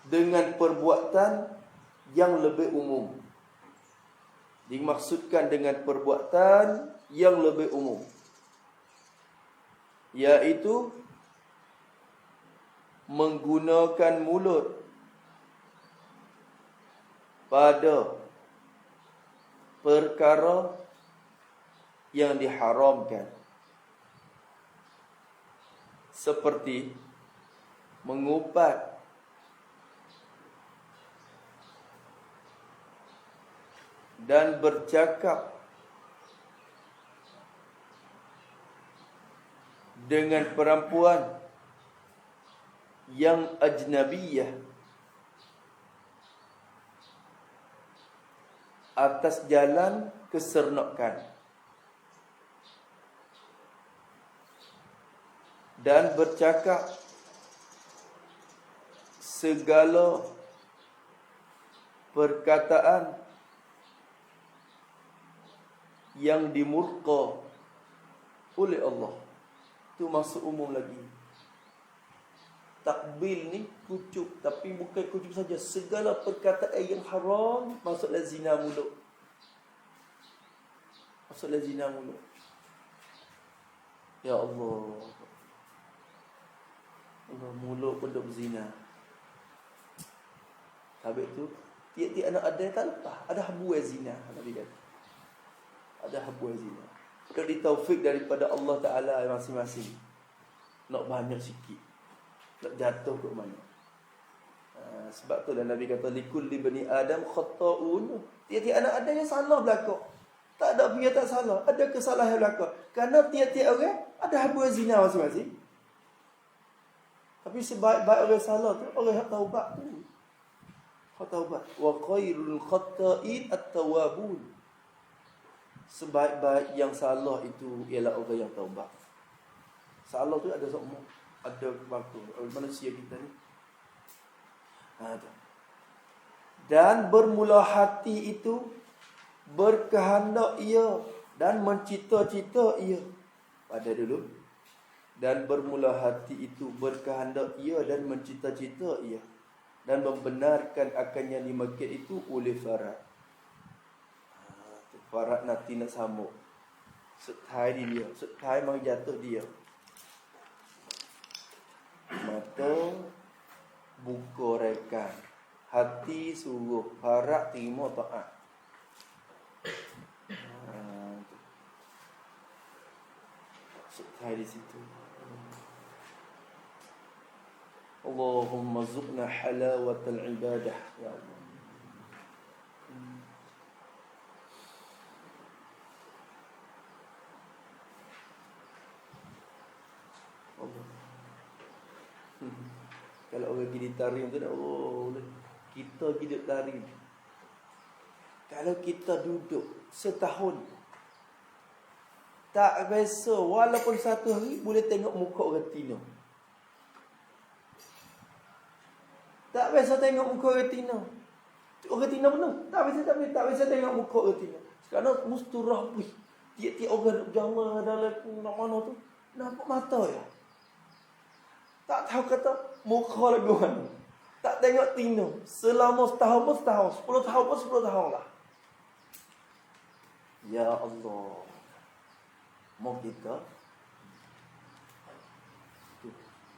dengan perbuatan yang lebih umum. Dimaksudkan dengan perbuatan yang lebih umum, yaitu menggunakan mulut pada perkara yang diharamkan, seperti mengupat, dan bercakap dengan perempuan yang ajnabiyah atas jalan kesernakan, dan bercakap segala perkataan yang dimurka oleh Allah. Itu masuk umum lagi. Takbil ni kucuk, tapi bukan kucuk saja, segala perkataan yang haram masuklah zina mulut. Masuklah zina mulut. Ya Allah. Allah, mulut pun duk berzina. Habis tu tiap-tiap anak ada yang tak lepas. Ada habu zina, Nabi kata. Ada habu zina. Kalau ditaufik daripada Allah Ta'ala masing-masing. Nak banyak sikit. Nak jatuh ke mana. Sebab tu lah Nabi kata, likulli bani Adam khata'un. Tiap-tiap anak ada yang salah belakang. Tak ada punya tak salah. Ada kesalahan belakang. Kerana tiap-tiap orang ada habu zina masing-masing. Tapi sebaik-baik orang salah tu, orang yang taubat tu. Taubat. Wa khairul khata'in at-tawwabun. Sebaik-baik yang salah itu ialah orang yang taubat. Salah tu ada semua, ada waktu manusia kita ni. Dan bermula hati itu berkehendak ia dan mencita-cita ia. Pada dulu. Dan bermula hati itu berkehendak ia dan mencita-cita ia, dan membenarkan akan yang dimaksud itu oleh Farad. Farad nanti nak sambung. Setai dia. Setai mau jatuh dia. Mata buka rekan. Hati suruh. Farad terima taat. Setai di situ. Allahumma zuqna halawatal ibadah. Ya Allah. Kalau orang pergi tarim tu dah, kita pergi tarim. Kalau kita duduk setahun tak biasa, walaupun satu hari boleh tengok muka orang Tino. Tak biasa tengok muka orang Tino. Orang Tino penuh. Tak biasa tengok muka orang Tino. Sekarang mesti rapi. Tiap-tiap orang berjamaah dalam mana tu nampak mata ya. Tak tahu kata muka lagu mana. Tak tengok Tino. Selama setahun pun setahun. 10 tahun pun 10 tahun lah. Ya Allah. Mau kita Tu.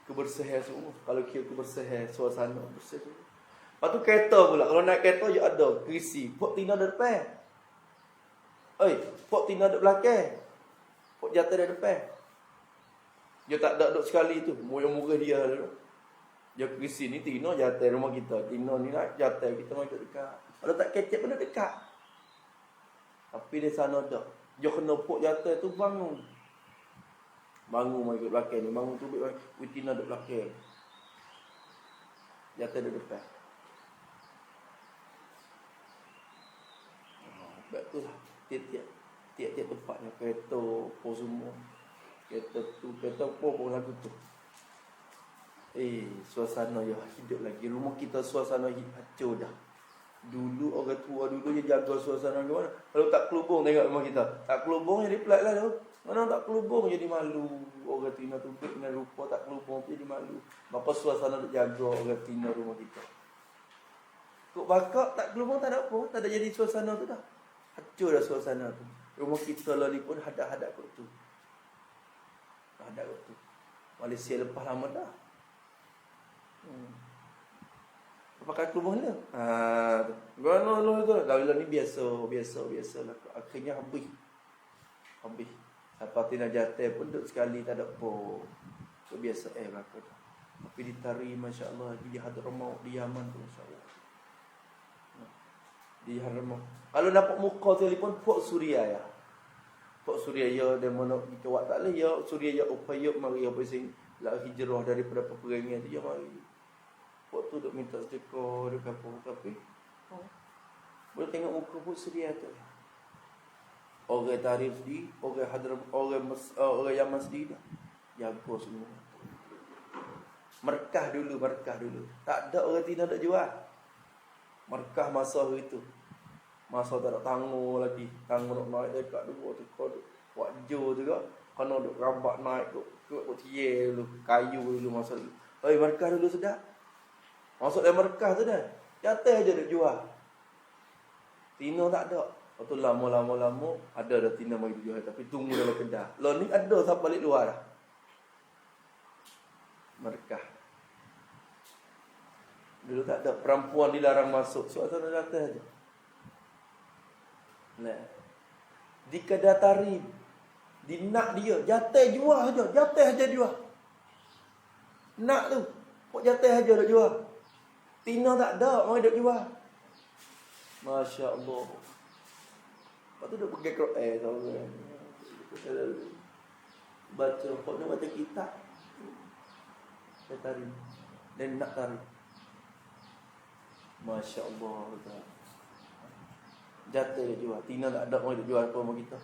Kebersihan semua. Kalau kira kebersihan, suasana bersih. Lepas tu kereta pula. Kalau naik kereta je ada kerisi. Pok tina di depan. Pok tina di belakang. Pok jatuh di depan. Dia tak ada duduk sekali tu. Murah-murah dia dulu. Dia kerisi ni tina jatuh rumah kita. Tina ni nak jatuh. Kita main dekat. Kalau tak kecek pun dekat. Tapi di sana tak. Dia kena pok jatuh tu bangun. Bangun mai kat belakang ni. Bangun tu Witina duduk belakang. Jatuh di depan. Sebab tu lah. Tiap-tiap tempatnya. Kereta apa semua. Kereta tu. Kereta apa pun lagu tu. Suasana je hidup lagi. Rumah kita suasana hancur dah. Dulu orang tua dulu dia jaga suasana ke mana. Kalau tak kelubung tengok rumah kita. Tak kelubung jadi pelat lah tu. Mana tak kelubung jadi malu. Orang Tina tu dengan rupa tak kelubung jadi malu. Maka suasana nak jaga orang Tina rumah kita. Kok bakak tak kelubung tak ada apa. Tak ada jadi suasana tu dah. Hancur dah suasana tu. Rumah kita lali pun hadap-hadap kot tu. Hadap kot tu. Malaysia lepas lama dah. Pakai kelubung ni. Gono tu. Dah ni biasa lah. Akhirnya habis. Siapa Tina jatuh pun duduk sekali tak ada apa. Biasa belakang. Tapi ditari masya-Allah di Hadramaut di Yaman tu masya-Allah. Di Hadramaut. Kalau nampak muka telefon Pok Suria ya. Pok Suria ya dia mana kita buat tak leh ya Suria ya upaya mari apa sing lah hijrah daripada peperangan tu ya mari. Pok tu duk minta sedekah duk apa tapi boleh tengok muka Pok Suria tu. Orang tarif di, orang Hadramaut, orang Yaman sendiri dah. Jaga semua. Merkah dulu. Tak ada orang Tina nak jual. Merkah masa itu. Masa tak ada tangguh lagi. Tangguh nak naik dekat dua tu. Buat jo tu kak. Kena duk rabak naik tu. Buat tiye dulu. Kayu dulu masa dulu. Merkah dulu sedap. Masuk dalam merkah tu dah. Jatuh aja duk jual. Tina tak ada. Lepas tu lama ada Tina mari jual tapi tunggu dalam kedai. Lo ni ada siapa balik luar dah. Merkah. Dulu tak ada perempuan dilarang masuk. Suasana jatuh aja. Nah. Di kedai tari di nak dia jatuh jual aja jual. Nak tu kok jatuh aja dak jual. Tina tak ada mari dak jual. Masya-Allah. Lepas tu dia pergi Quran tahu. Baca kok nak baca kitab. Dia tarik. Dan nak tarik. Masya-Allah. Jatuh dia jual. Tina tak ada orang dia jual apa sama kita.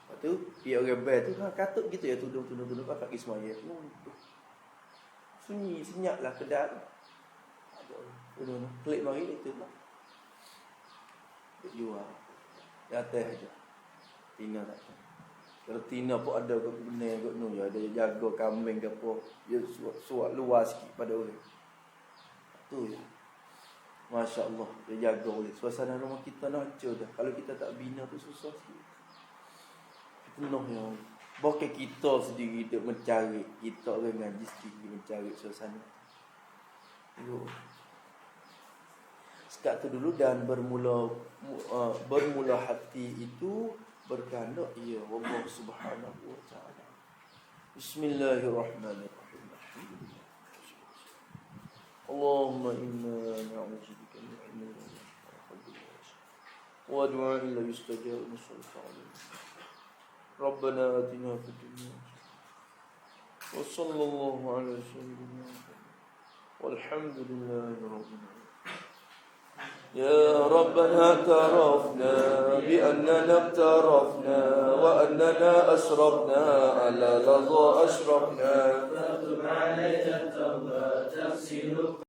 Lepas tu dia orang bai tu katuk gitu ya tudung pakai Ismail. Sunyi senyaplah kedai tu. Ada klik mari itu lah. Jual. Jatuh aja. Tina tak ada. Kalau Tina pun ada kat benar kat nu ada jaga kambing ke apa. Dia suat luas sikit pada orang. Tu je. Masya-Allah, dia jaga oleh suasana rumah kita nak hancur dah. Kalau kita tak bina tu susah sikit. Penuh ya. Bukan kita sendiri duk mencari, kita orang ngaji sendiri mencari suasana. Yo. Sekat tu dulu dan bermula hati itu berkehendak ya Allah Subhanahu wa taala. Bismillahirrahmanirrahim. Allahumma inna na'udzubika min ilmin wa du'a'in la yustajab min sultanin. Rabbana atina fid dunya wa sallallahu ala sayyidina walhamdulillahi rabbil alamin. يا ربنا اعترفنا بأننا اقترفنا وأننا أسرفنا على لظى أشرفنا فاكتب علينا التوبة تغسل